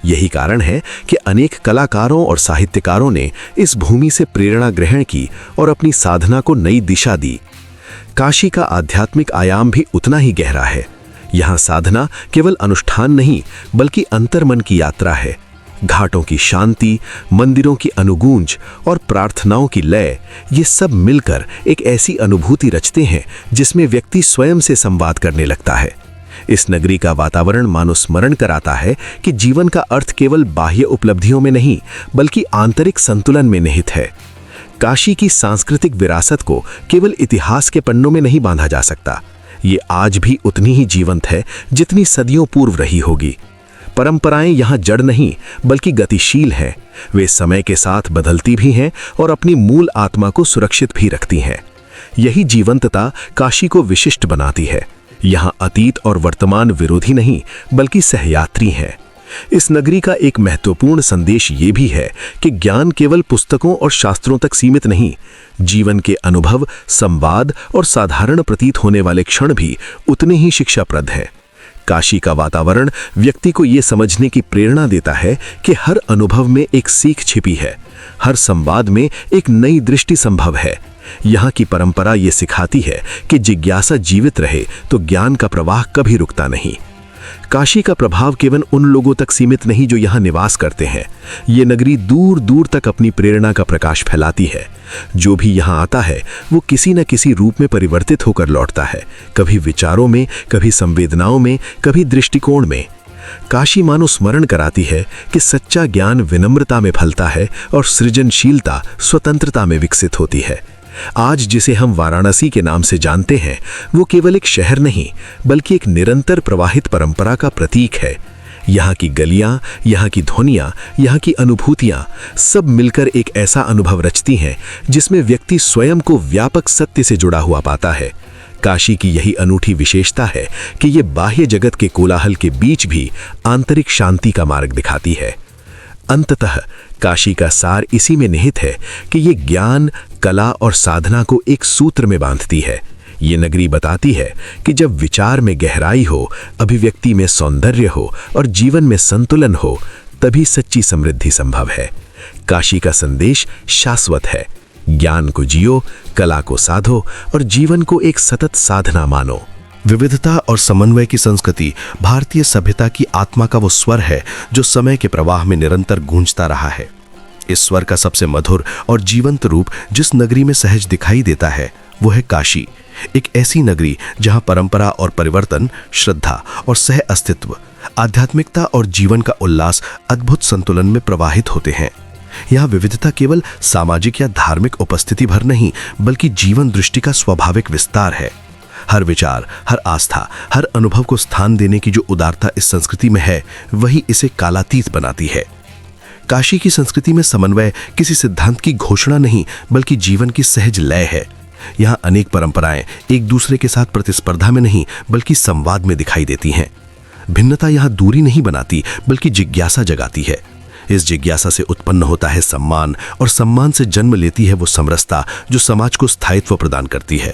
यही कारण है कि अनेक कलाकारों और साहित्यकारों ने इस भूमि से प्रेरणा ग्रहण की और अपनी साधना को नई दिशा दी। काशी का आध्यात्मिक आयाम भी उतना ही गहरा है। यहाँ साधना केवल अनुष्ठान नहीं, बल्कि अंतर्मन की यात्रा है। घाटों की शांति, मंदिरों की अनुगूंज और प्रार्थनाओं की लय, ये सब मिलकर एक ऐसी अनुभूति रचते हैं जिसमें व्यक्ति स्वयं से संवाद करने लगता है। इस नगरी का वातावरण मानो स्मरण कराता है कि जीवन का अर्थ केवल बाह्य उपलब्धियों में नहीं, बल्कि आंतरिक संतुलन में निहित है। काशी की सांस्कृतिक विरासत को केवल इतिहास के पन्नों में नहीं बांधा जा सकता। ये आज भी उतनी ही जीवंत है जितनी सदियों पूर्व रही होगी। परंपराएं यहाँ जड़ नहीं, बल्कि गतिशील हैं। वे समय के साथ बदलती भी हैं और अपनी मूल आत्मा को सुरक्षित भी रखती हैं। यही जीवंतता काशी को विशिष्ट बनाती है। यहाँ अतीत और वर्तमान विरोधी नहीं, बल्कि सहयात्री हैं। इस नगरी का एक महत्वपूर्ण संदेश ये भी है कि ज्ञान केवल पुस्तकों और शास्त्रों तक सीमित नहीं, जीवन के अनुभव, संवाद और साधारण प्रतीत होने वाले क्षण भी उतने ही शिक्षाप्रद हैं। काशी का वातावरण व्यक्ति को ये समझने की प्रेरणा देता है कि हर अनुभव में एक सीख छिपी है, हर संवाद में एक नई दृष्टि संभव है। यहाँ की परंपरा ये सिखाती है कि जिज्ञासा जीवित रहे तो ज्ञान का प्रवाह कभी रुकता नहीं। काशी का प्रभाव केवल उन लोगों तक सीमित नहीं जो यहाँ निवास करते हैं। ये नगरी दूर दूर तक अपनी प्रेरणा का प्रकाश फैलाती है। जो भी यहाँ आता है वो किसी न किसी रूप में परिवर्तित होकर लौटता है, कभी विचारों में, कभी संवेदनाओं में, कभी दृष्टिकोण में। काशी मानो स्मरण कराती है कि सच्चा ज्ञान विनम्रता में फलता है और सृजनशीलता स्वतंत्रता में विकसित होती है। आज जिसे हम वाराणसी के नाम से जानते हैं, वो केवल एक शहर नहीं बल्कि एक निरंतर प्रवाहित परंपरा का प्रतीक है। यहाँ की गलियां, यहाँ की ध्वनियां, यहाँ की अनुभूतियां सब मिलकर एक ऐसा अनुभव रचती हैं जिसमें व्यक्ति स्वयं को व्यापक सत्य से जुड़ा हुआ पाता है। काशी की यही अनूठी विशेषता है कि ये बाह्य जगत के कोलाहल के बीच भी आंतरिक शांति का मार्ग दिखाती है। अंततः काशी का सार इसी में निहित है कि ये ज्ञान, कला और साधना को एक सूत्र में बांधती है। ये नगरी बताती है कि जब विचार में गहराई हो, अभिव्यक्ति में सौंदर्य हो और जीवन में संतुलन हो, तभी सच्ची समृद्धि संभव है। काशी का संदेश शाश्वत है। ज्ञान को जियो, कला को साधो और जीवन को एक सतत साधना मानो। विविधता और समन्वय की संस्कृति भारतीय सभ्यता की आत्मा का वो स्वर है जो समय के प्रवाह में निरंतर गूंजता रहा है। इस स्वर का सबसे मधुर और जीवंत रूप जिस नगरी में सहज दिखाई देता है वो है काशी। एक ऐसी नगरी जहां परंपरा और परिवर्तन, श्रद्धा और सह अस्तित्व, आध्यात्मिकता और जीवन का उल्लास अद्भुत संतुलन में प्रवाहित होते हैं। यहाँ विविधता केवल सामाजिक या धार्मिक उपस्थिति भर नहीं बल्कि जीवन दृष्टि का स्वाभाविक विस्तार है। हर विचार, हर आस्था, हर अनुभव को स्थान देने की जो उदारता इस संस्कृति में है, वही इसे कालातीत बनाती है। काशी की संस्कृति में समन्वय किसी सिद्धांत की घोषणा नहीं बल्कि जीवन की सहज लय है। यहाँ अनेक परंपराएं एक दूसरे के साथ प्रतिस्पर्धा में नहीं बल्कि संवाद में दिखाई देती हैं। भिन्नता यहाँ दूरी नहीं बनाती बल्कि जिज्ञासा जगाती है। इस जिज्ञासा से उत्पन्न होता है सम्मान और सम्मान से जन्म लेती है वो समरसता जो समाज को स्थायित्व प्रदान करती है।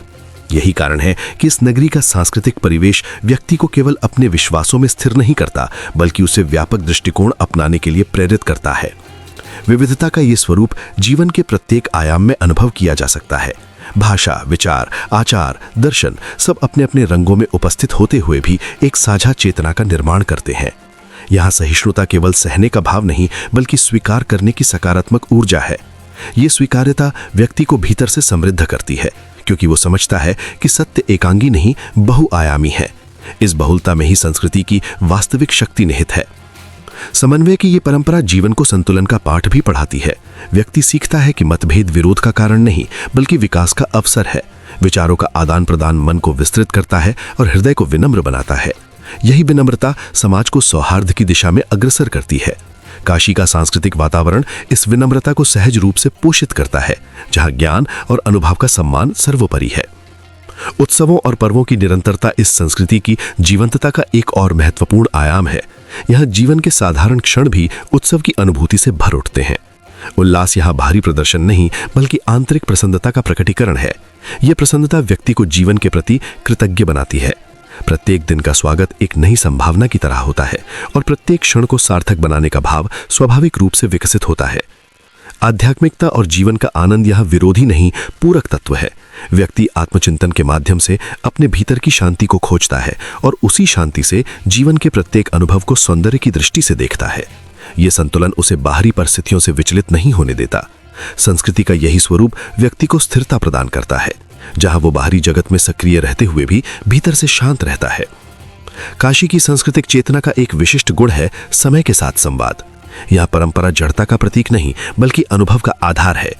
यही कारण है कि इस नगरी का सांस्कृतिक परिवेश व्यक्ति को केवल अपने विश्वासों में स्थिर नहीं करता बल्कि उसे व्यापक दृष्टिकोण अपनाने के लिए प्रेरित करता है। विविधता का ये स्वरूप जीवन के प्रत्येक आयाम में अनुभव किया जा सकता है। भाषा, विचार, आचार, दर्शन सब अपने अपने रंगों में उपस्थित होते हुए भी एक साझा चेतना का निर्माण करते हैं। यहाँ सहिष्णुता केवल सहने का भाव नहीं बल्कि स्वीकार करने की सकारात्मक ऊर्जा है। ये स्वीकार्यता व्यक्ति को भीतर से समृद्ध करती है क्योंकि वो समझता है कि सत्य एकांगी नहीं बहुआयामी है। इस बहुलता में ही संस्कृति की वास्तविक शक्ति निहित है। समन्वय की ये परंपरा जीवन को संतुलन का पाठ भी पढ़ाती है। व्यक्ति सीखता है कि मतभेद विरोध का कारण नहीं बल्कि विकास का अवसर है। विचारों का आदान प्रदान मन को विस्तृत करता है और हृदय को विनम्र बनाता है। यही विनम्रता समाज को सौहार्द की दिशा में अग्रसर करती है। काशी का सांस्कृतिक वातावरण इस विनम्रता को सहज रूप से पोषित करता है, जहां ज्ञान और अनुभव का सम्मान सर्वोपरि है। उत्सवों और पर्वों की निरंतरता इस संस्कृति की जीवंतता का एक और महत्वपूर्ण आयाम है। यहाँ जीवन के साधारण क्षण भी उत्सव की अनुभूति से भर उठते हैं। उल्लास यहाँ बाहरी प्रदर्शन नहीं बल्कि आंतरिक प्रसन्नता का प्रकटीकरण है। यह प्रसन्नता व्यक्ति को जीवन के प्रति कृतज्ञ बनाती है। प्रत्येक दिन का स्वागत एक नई संभावना की तरह होता है और प्रत्येक क्षण को सार्थक बनाने का भाव स्वाभाविक रूप से विकसित होता है। आध्यात्मिकता और जीवन का आनंद यहाँ विरोधी नहीं, पूरक तत्व है। व्यक्ति आत्मचिंतन के माध्यम से अपने भीतर की शांति को खोजता है और उसी शांति से जीवन के प्रत्येक अनुभव को सौंदर्य की दृष्टि से देखता है। ये संतुलन उसे बाहरी परिस्थितियों से विचलित नहीं होने देता। संस्कृति का यही स्वरूप व्यक्ति को स्थिरता प्रदान करता है, जहां वो बाहरी जगत में सक्रिय रहते हुए भी भीतर से शांत रहता है। काशी की सांस्कृतिक चेतना का एक विशिष्ट गुण है समय के साथ संवाद। यह परंपरा जड़ता का प्रतीक नहीं बल्कि अनुभव का आधार है।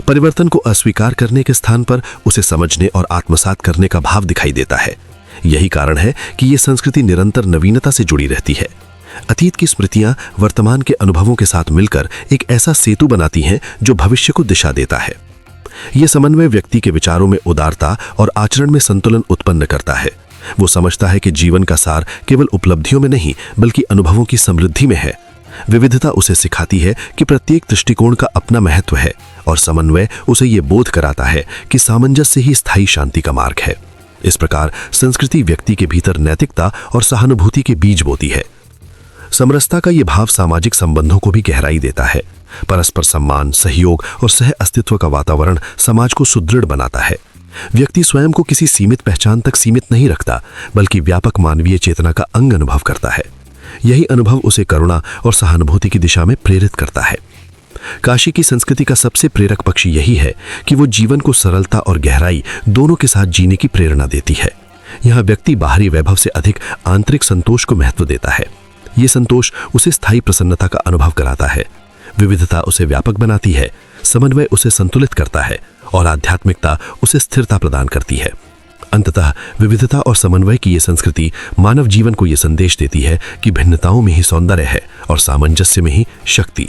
परिवर्तन को अस्वीकार करने के स्थान पर उसे समझने और आत्मसात करने का भाव दिखाई देता है। यही कारण है कि यह संस्कृति निरंतर नवीनता से जुड़ी रहती है। अतीत की स्मृतियां वर्तमान के अनुभवों के साथ मिलकर एक ऐसा सेतु बनाती हैं जो भविष्य को दिशा देता है। यह समन्वय व्यक्ति के विचारों में उदारता और आचरण में संतुलन उत्पन्न करता है। वो समझता है कि जीवन का सार केवल उपलब्धियों में नहीं बल्कि अनुभवों की समृद्धि में है। विविधता उसे सिखाती है कि प्रत्येक दृष्टिकोण का अपना महत्व है और समन्वय उसे ये बोध कराता है कि सामंजस्य ही स्थायी शांति का मार्ग है। इस प्रकार संस्कृति व्यक्ति के भीतर नैतिकता और सहानुभूति के बीज बोती है। समरसता का ये भाव सामाजिक संबंधों को भी गहराई देता है। परस्पर सम्मान, सहयोग और सह अस्तित्व का वातावरण समाज को सुदृढ़ बनाता है। व्यक्ति स्वयं को किसी सीमित पहचान तक सीमित नहीं रखता बल्कि व्यापक मानवीय चेतना का अंग अनुभव करता है। यही अनुभव उसे करुणा और सहानुभूति की दिशा में प्रेरित करता है। काशी की संस्कृति का सबसे प्रेरक पक्ष यही है कि वो जीवन को सरलता और गहराई दोनों के साथ जीने की प्रेरणा देती है। यहाँ व्यक्ति बाहरी वैभव से अधिक आंतरिक संतोष को महत्व देता है। ये संतोष उसे स्थायी प्रसन्नता का अनुभव कराता है। विविधता उसे व्यापक बनाती है, समन्वय उसे संतुलित करता है और आध्यात्मिकता उसे स्थिरता प्रदान करती है। अंततः विविधता और समन्वय की ये संस्कृति मानव जीवन को ये संदेश देती है कि भिन्नताओं में ही सौंदर्य है और सामंजस्य में ही शक्ति।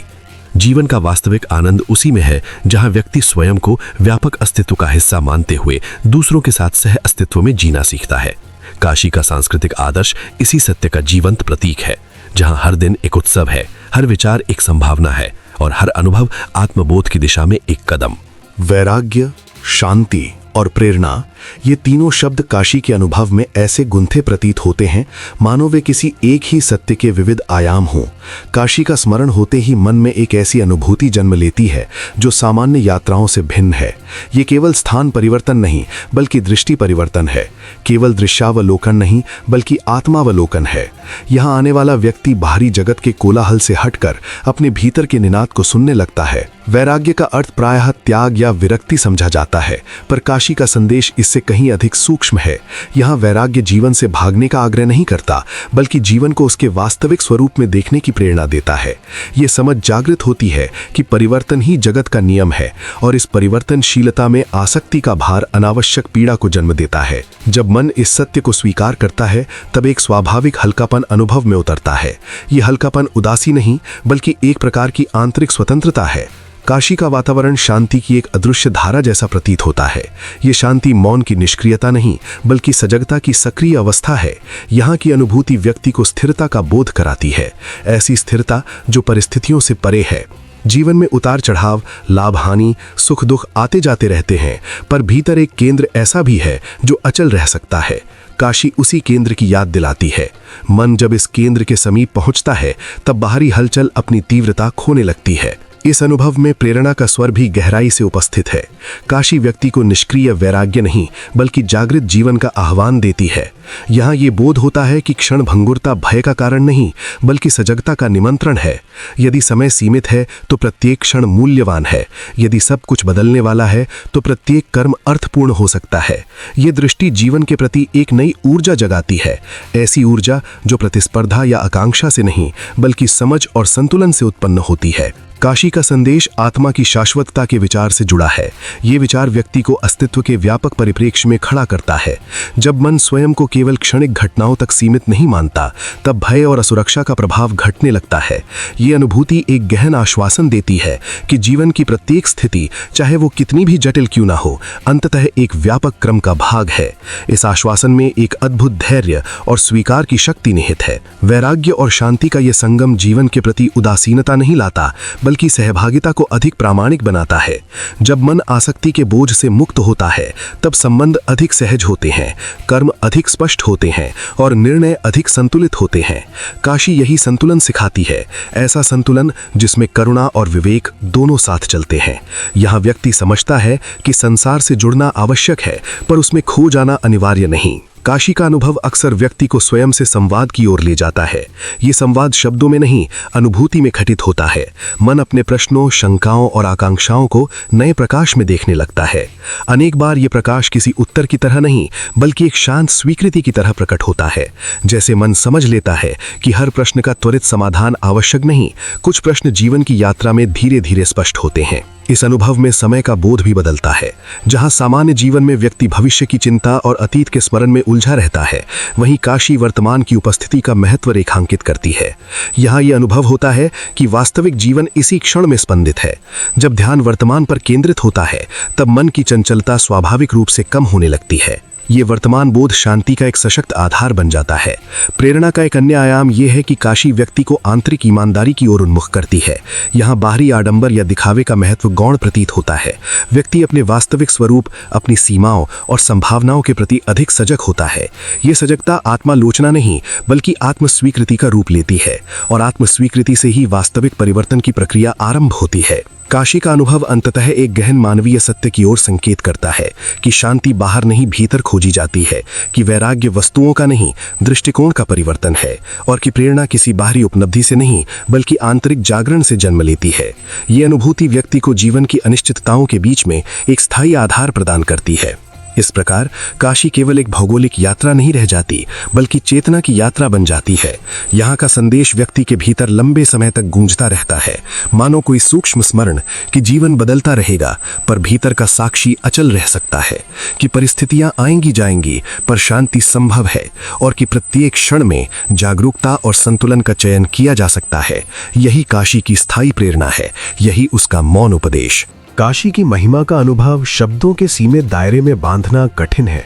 जीवन का वास्तविक आनंद उसी में है जहां व्यक्ति स्वयं को व्यापक अस्तित्व का हिस्सा मानते हुए दूसरों के साथ सह अस्तित्व में जीना सीखता है। काशी का सांस्कृतिक आदर्श इसी सत्य का जीवंत प्रतीक है, जहां हर दिन एक उत्सव है, हर विचार एक संभावना है और हर अनुभव आत्मबोध की दिशा में एक कदम। वैराग्य, शांति और प्रेरणा, ये तीनों शब्द काशी के अनुभव में ऐसे गुंथे प्रतीत होते हैं मानो वे किसी एक ही सत्य के विविध आयाम हों। काशी का स्मरण होते ही मन में एक ऐसी अनुभूति जन्म लेती है जो सामान्य यात्राओं से भिन्न है। ये केवल स्थान परिवर्तन नहीं बल्कि दृष्टि परिवर्तन है, केवल दृश्यावलोकन नहीं बल्कि आत्मावलोकन है। यहाँ आने वाला व्यक्ति बाहरी जगत के कोलाहल से हटकर अपने भीतर के निनाद को सुनने लगता है। वैराग्य का अर्थ प्रायः त्याग या विरक्ति समझा जाता है, पर काशी का संदेश इससे कहीं अधिक सूक्ष्म है। यहाँ वैराग्य जीवन से भागने का आग्रह नहीं करता बल्कि जीवन को उसके वास्तविक स्वरूप में देखने की प्रेरणा देता है। ये समझ जागृत होती है कि परिवर्तन ही जगत का नियम है और इस परिवर्तनशीलता में आसक्ति का भार अनावश्यक पीड़ा को जन्म देता है। जब मन इस सत्य को स्वीकार करता है तब एक स्वाभाविक हल्कापन अनुभव में उतरता है। ये हल्कापन उदासी नहीं बल्कि एक प्रकार की आंतरिक स्वतंत्रता है। काशी का वातावरण शांति की एक अदृश्य धारा जैसा प्रतीत होता है। ये शांति मौन की निष्क्रियता नहीं बल्कि सजगता की सक्रिय अवस्था है। यहाँ की अनुभूति व्यक्ति को स्थिरता का बोध कराती है, ऐसी स्थिरता जो परिस्थितियों से परे है। जीवन में उतार चढ़ाव, लाभ हानि, सुख दुख आते जाते रहते हैं, पर भीतर एक केंद्र ऐसा भी है जो अचल रह सकता है। काशी उसी केंद्र की याद दिलाती है। मन जब इस केंद्र के समीप पहुंचता है तब बाहरी हलचल अपनी तीव्रता खोने लगती है। इस अनुभव में प्रेरणा का स्वर भी गहराई से उपस्थित है। काशी व्यक्ति को निष्क्रिय वैराग्य नहीं बल्कि जागृत जीवन का आह्वान देती है। यहाँ ये बोध होता है कि क्षण भंगुरता भय का कारण नहीं बल्कि सजगता का निमंत्रण है। यदि समय सीमित है तो प्रत्येक क्षण मूल्यवान है। यदि सब कुछ बदलने वाला है तो प्रत्येक कर्म अर्थपूर्ण हो सकता है। ये दृष्टि जीवन के प्रति एक नई ऊर्जा जगाती है, ऐसी ऊर्जा जो प्रतिस्पर्धा या आकांक्षा से नहीं बल्कि समझ और संतुलन से उत्पन्न होती है। काशी का संदेश आत्मा की शाश्वतता के विचार से जुड़ा है। ये विचार व्यक्ति को अस्तित्व के व्यापक परिप्रेक्ष्य में खड़ा करता है। जब मन स्वयं को केवल क्षणिक घटनाओं तक सीमित नहीं मानता तब भय और असुरक्षा का प्रभाव घटने लगता है। ये अनुभूति एक गहन आश्वासन देती है कि जीवन की प्रत्येक स्थिति, चाहे वो कितनी भी जटिल क्यों ना हो, अंततः एक व्यापक क्रम का भाग है। इस आश्वासन में एक अद्भुत धैर्य और स्वीकार की शक्ति निहित है। वैराग्य और शांति का यह संगम जीवन के प्रति उदासीनता नहीं लाता बल्कि सहभागिता को अधिक प्रामाणिक बनाता है। जब मन आसक्ति के बोझ से मुक्त होता है तब संबंध अधिक सहज होते हैं, कर्म अधिक स्पष्ट होते हैं और निर्णय अधिक संतुलित होते हैं। काशी यही संतुलन सिखाती है, ऐसा संतुलन जिसमें करुणा और विवेक दोनों साथ चलते हैं। यहाँ व्यक्ति समझता है कि संसार से जुड़ना आवश्यक है पर उसमें खो जाना अनिवार्य नहीं। काशी का अनुभव अक्सर व्यक्ति को स्वयं से संवाद की ओर ले जाता है। ये संवाद शब्दों में नहीं, अनुभूति में घटित होता है। मन अपने प्रश्नों, शंकाओं और आकांक्षाओं को नए प्रकाश में देखने लगता है। अनेक बार ये प्रकाश किसी उत्तर की तरह नहीं बल्कि एक शांत स्वीकृति की तरह प्रकट होता है। जैसे मन समझ लेता है कि हर प्रश्न का त्वरित समाधान आवश्यक नहीं, कुछ प्रश्न जीवन की यात्रा में धीरे धीरे स्पष्ट होते हैं। इस अनुभव में समय का बोध भी बदलता है। जहां सामान्य जीवन में व्यक्ति भविष्य की चिंता और अतीत के स्मरण में उलझा रहता है, वहीं काशी वर्तमान की उपस्थिति का महत्व रेखांकित करती है। यहाँ यह अनुभव होता है कि वास्तविक जीवन इसी क्षण में स्पंदित है। जब ध्यान वर्तमान पर केंद्रित होता है तब मन की चंचलता स्वाभाविक रूप से कम होने लगती है। ये वर्तमान बोध शांति का एक सशक्त आधार बन जाता है। प्रेरणा का एक अन्य आयाम यह है कि काशी व्यक्ति को आंतरिक ईमानदारी की ओर उन्मुख करती है। यहाँ बाहरी आडंबर या दिखावे का महत्व गौण प्रतीत होता है। व्यक्ति अपने वास्तविक स्वरूप, अपनी सीमाओं और संभावनाओं के प्रति अधिक सजग होता है। ये सजगता आत्मालोचना नहीं बल्कि आत्मस्वीकृति का रूप लेती है और आत्मस्वीकृति से ही वास्तविक परिवर्तन की प्रक्रिया आरंभ होती है। काशी का अनुभव अंततः एक गहन मानवीय सत्य की ओर संकेत करता है कि शांति बाहर नहीं भीतर खोजी जाती है, कि वैराग्य वस्तुओं का नहीं दृष्टिकोण का परिवर्तन है और कि प्रेरणा किसी बाहरी उपलब्धि से नहीं बल्कि आंतरिक जागरण से जन्म लेती है। ये अनुभूति व्यक्ति को जीवन की अनिश्चितताओं के बीच में एक स्थायी आधार प्रदान करती है। इस प्रकार काशी केवल एक भौगोलिक यात्रा नहीं रह जाती, बल्कि चेतना की यात्रा बन जाती है। यहाँ का संदेश व्यक्ति के भीतर लंबे समय तक गूंजता रहता है, मानो कोई सूक्ष्म स्मरण कि जीवन बदलता रहेगा पर भीतर का साक्षी अचल रह सकता है, कि परिस्थितियां आएंगी जाएंगी पर शांति संभव है, और कि प्रत्येक क्षण में जागरूकता और संतुलन का चयन किया जा सकता है। यही काशी की स्थायी प्रेरणा है, यही उसका मौन उपदेश। काशी की महिमा का अनुभव शब्दों के सीमित दायरे में बांधना कठिन है।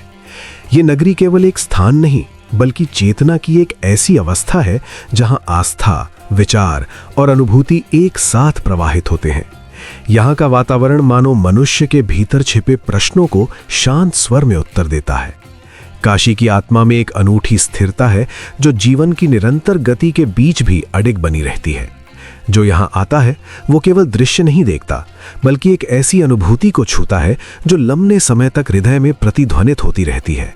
ये नगरी केवल एक स्थान नहीं, बल्कि चेतना की एक ऐसी अवस्था है जहां आस्था, विचार और अनुभूति एक साथ प्रवाहित होते हैं। यहाँ का वातावरण मानो मनुष्य के भीतर छिपे प्रश्नों को शांत स्वर में उत्तर देता है। काशी की आत्मा में एक अनूठी स्थिरता है जो जीवन की निरंतर गति के बीच भी अडिग बनी रहती है। जो यहाँ आता है वो केवल दृश्य नहीं देखता, बल्कि एक ऐसी अनुभूति को छूता है जो लंबे समय तक हृदय में प्रतिध्वनित होती रहती है।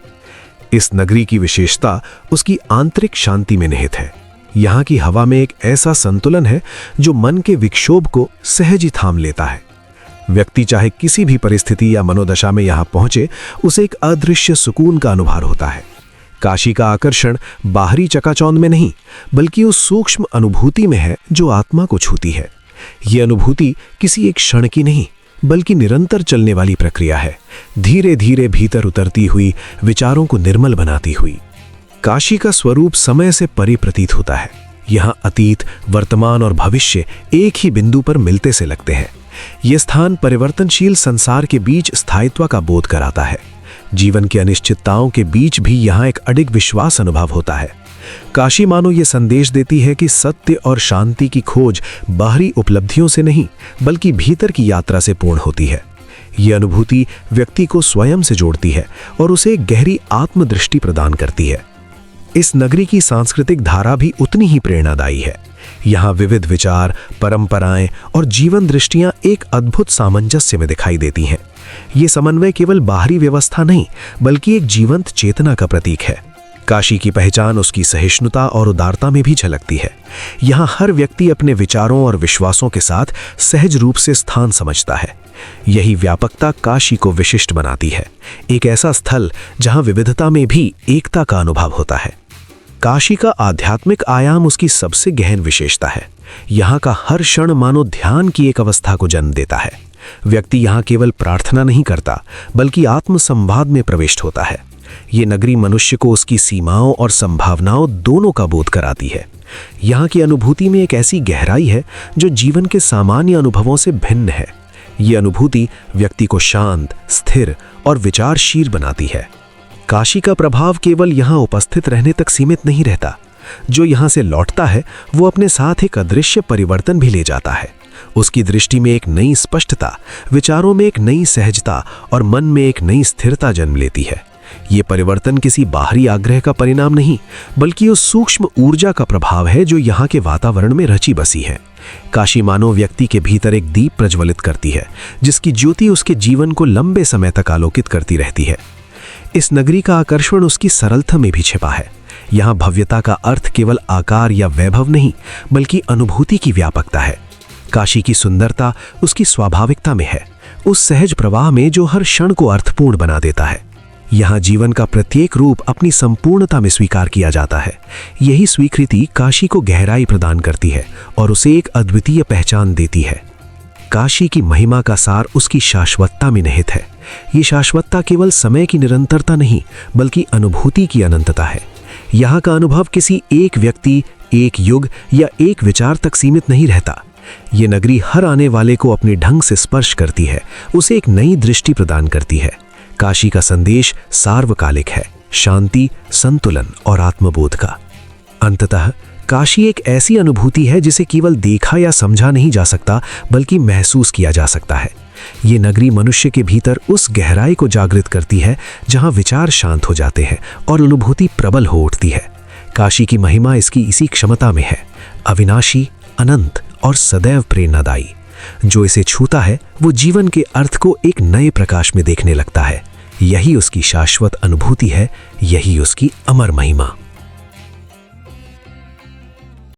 इस नगरी की विशेषता उसकी आंतरिक शांति में निहित है। यहाँ की हवा में एक ऐसा संतुलन है जो मन के विक्षोभ को सहज ही थाम लेता है। व्यक्ति चाहे किसी भी परिस्थिति या मनोदशा में यहाँ पहुंचे, उसे एक अदृश्य सुकून का अनुभव होता है। काशी का आकर्षण बाहरी चकाचौंध में नहीं, बल्कि उस सूक्ष्म अनुभूति में है जो आत्मा को छूती है। ये अनुभूति किसी एक क्षण की नहीं, बल्कि निरंतर चलने वाली प्रक्रिया है, धीरे धीरे भीतर उतरती हुई, विचारों को निर्मल बनाती हुई। काशी का स्वरूप समय से परे प्रतीत होता है। यहाँ अतीत, वर्तमान और भविष्य एक ही बिंदु पर मिलते से लगते हैं। ये स्थान परिवर्तनशील संसार के बीच स्थायित्व का बोध कराता है। जीवन की अनिश्चितताओं के बीच भी यहाँ एक अडिग विश्वास अनुभव होता है। काशी मानो ये संदेश देती है कि सत्य और शांति की खोज बाहरी उपलब्धियों से नहीं, बल्कि भीतर की यात्रा से पूर्ण होती है। ये अनुभूति व्यक्ति को स्वयं से जोड़ती है और उसे एक गहरी आत्मदृष्टि प्रदान करती है। इस नगरी की सांस्कृतिक धारा भी उतनी ही प्रेरणादायी है। यहाँ विविध विचार, परंपराएं और जीवन दृष्टियां एक अद्भुत सामंजस्य में दिखाई देती हैं। ये समन्वय केवल बाहरी व्यवस्था नहीं, बल्कि एक जीवंत चेतना का प्रतीक है। काशी की पहचान उसकी सहिष्णुता और उदारता में भी झलकती है। यहाँ हर व्यक्ति अपने विचारों और विश्वासों के साथ सहज रूप से स्थान समझता है। यही व्यापकता काशी को विशिष्ट बनाती है, एक ऐसा स्थल जहाँ विविधता में भी एकता का अनुभव होता है। काशी का आध्यात्मिक आयाम उसकी सबसे गहन विशेषता है। यहाँ का हर क्षण मानो ध्यान की एक अवस्था को जन्म देता है। व्यक्ति यहाँ केवल प्रार्थना नहीं करता, बल्कि आत्मसंवाद में प्रविष्ट होता है। ये नगरी मनुष्य को उसकी सीमाओं और संभावनाओं दोनों का बोध कराती है। यहाँ की अनुभूति में एक ऐसी गहराई है जो जीवन के सामान्य अनुभवों से भिन्न है। ये अनुभूति व्यक्ति को शांत, स्थिर और विचारशील बनाती है। काशी का प्रभाव केवल यहाँ उपस्थित रहने तक सीमित नहीं रहता। जो यहाँ से लौटता है वो अपने साथ एक अदृश्य परिवर्तन भी ले जाता है। उसकी दृष्टि में एक नई स्पष्टता, विचारों में एक नई सहजता और मन में एक नई स्थिरता जन्म लेती है। ये परिवर्तन किसी बाहरी आग्रह का परिणाम नहीं, बल्कि उस सूक्ष्म ऊर्जा का प्रभाव है जो यहाँ के वातावरण में रची बसी है। काशी मानव व्यक्ति के भीतर एक दीप प्रज्वलित करती है, जिसकी ज्योति उसके जीवन को लंबे समय तक आलोकित करती रहती है। इस नगरी का आकर्षण उसकी सरलता में भी छिपा है। यहाँ भव्यता का अर्थ केवल आकार या वैभव नहीं, बल्कि अनुभूति की व्यापकता है। काशी की सुंदरता उसकी स्वाभाविकता में है, उस सहज प्रवाह में जो हर क्षण को अर्थपूर्ण बना देता है। यहाँ जीवन का प्रत्येक रूप अपनी संपूर्णता में स्वीकार किया जाता है। यही स्वीकृति काशी को गहराई प्रदान करती है और उसे एक अद्वितीय पहचान देती है। काशी की महिमा का सार उसकी शाश्वतता में निहित है। ये शाश्वतता केवल समय की निरंतरता नहीं, बल्कि अनुभूति की अनंतता है। यहाँ का अनुभव किसी एक व्यक्ति, एक युग या एक विचार तक सीमित नहीं रहता। ये नगरी हर आने वाले को अपने ढंग से स्पर्श करती है, उसे एक नई दृष्टि प्रदान करती है। काशी का संदेश सार्वकालिक है, शांति, संतुलन और आत्मबोध का। अंततः काशी एक ऐसी अनुभूति है जिसे केवल देखा या समझा नहीं जा सकता, बल्कि महसूस किया जा सकता है। ये नगरी मनुष्य के भीतर उस गहराई को जागृत करती है जहां विचार शांत हो जाते हैं और अनुभूति प्रबल हो उठती है। काशी की महिमा इसकी इसी क्षमता में है, अविनाशी, अनंत और सदैव प्रेरणादायी। जो इसे छूता है वो जीवन के अर्थ को एक नए प्रकाश में देखने लगता है। यही उसकी शाश्वत अनुभूति है, यही उसकी अमर महिमा।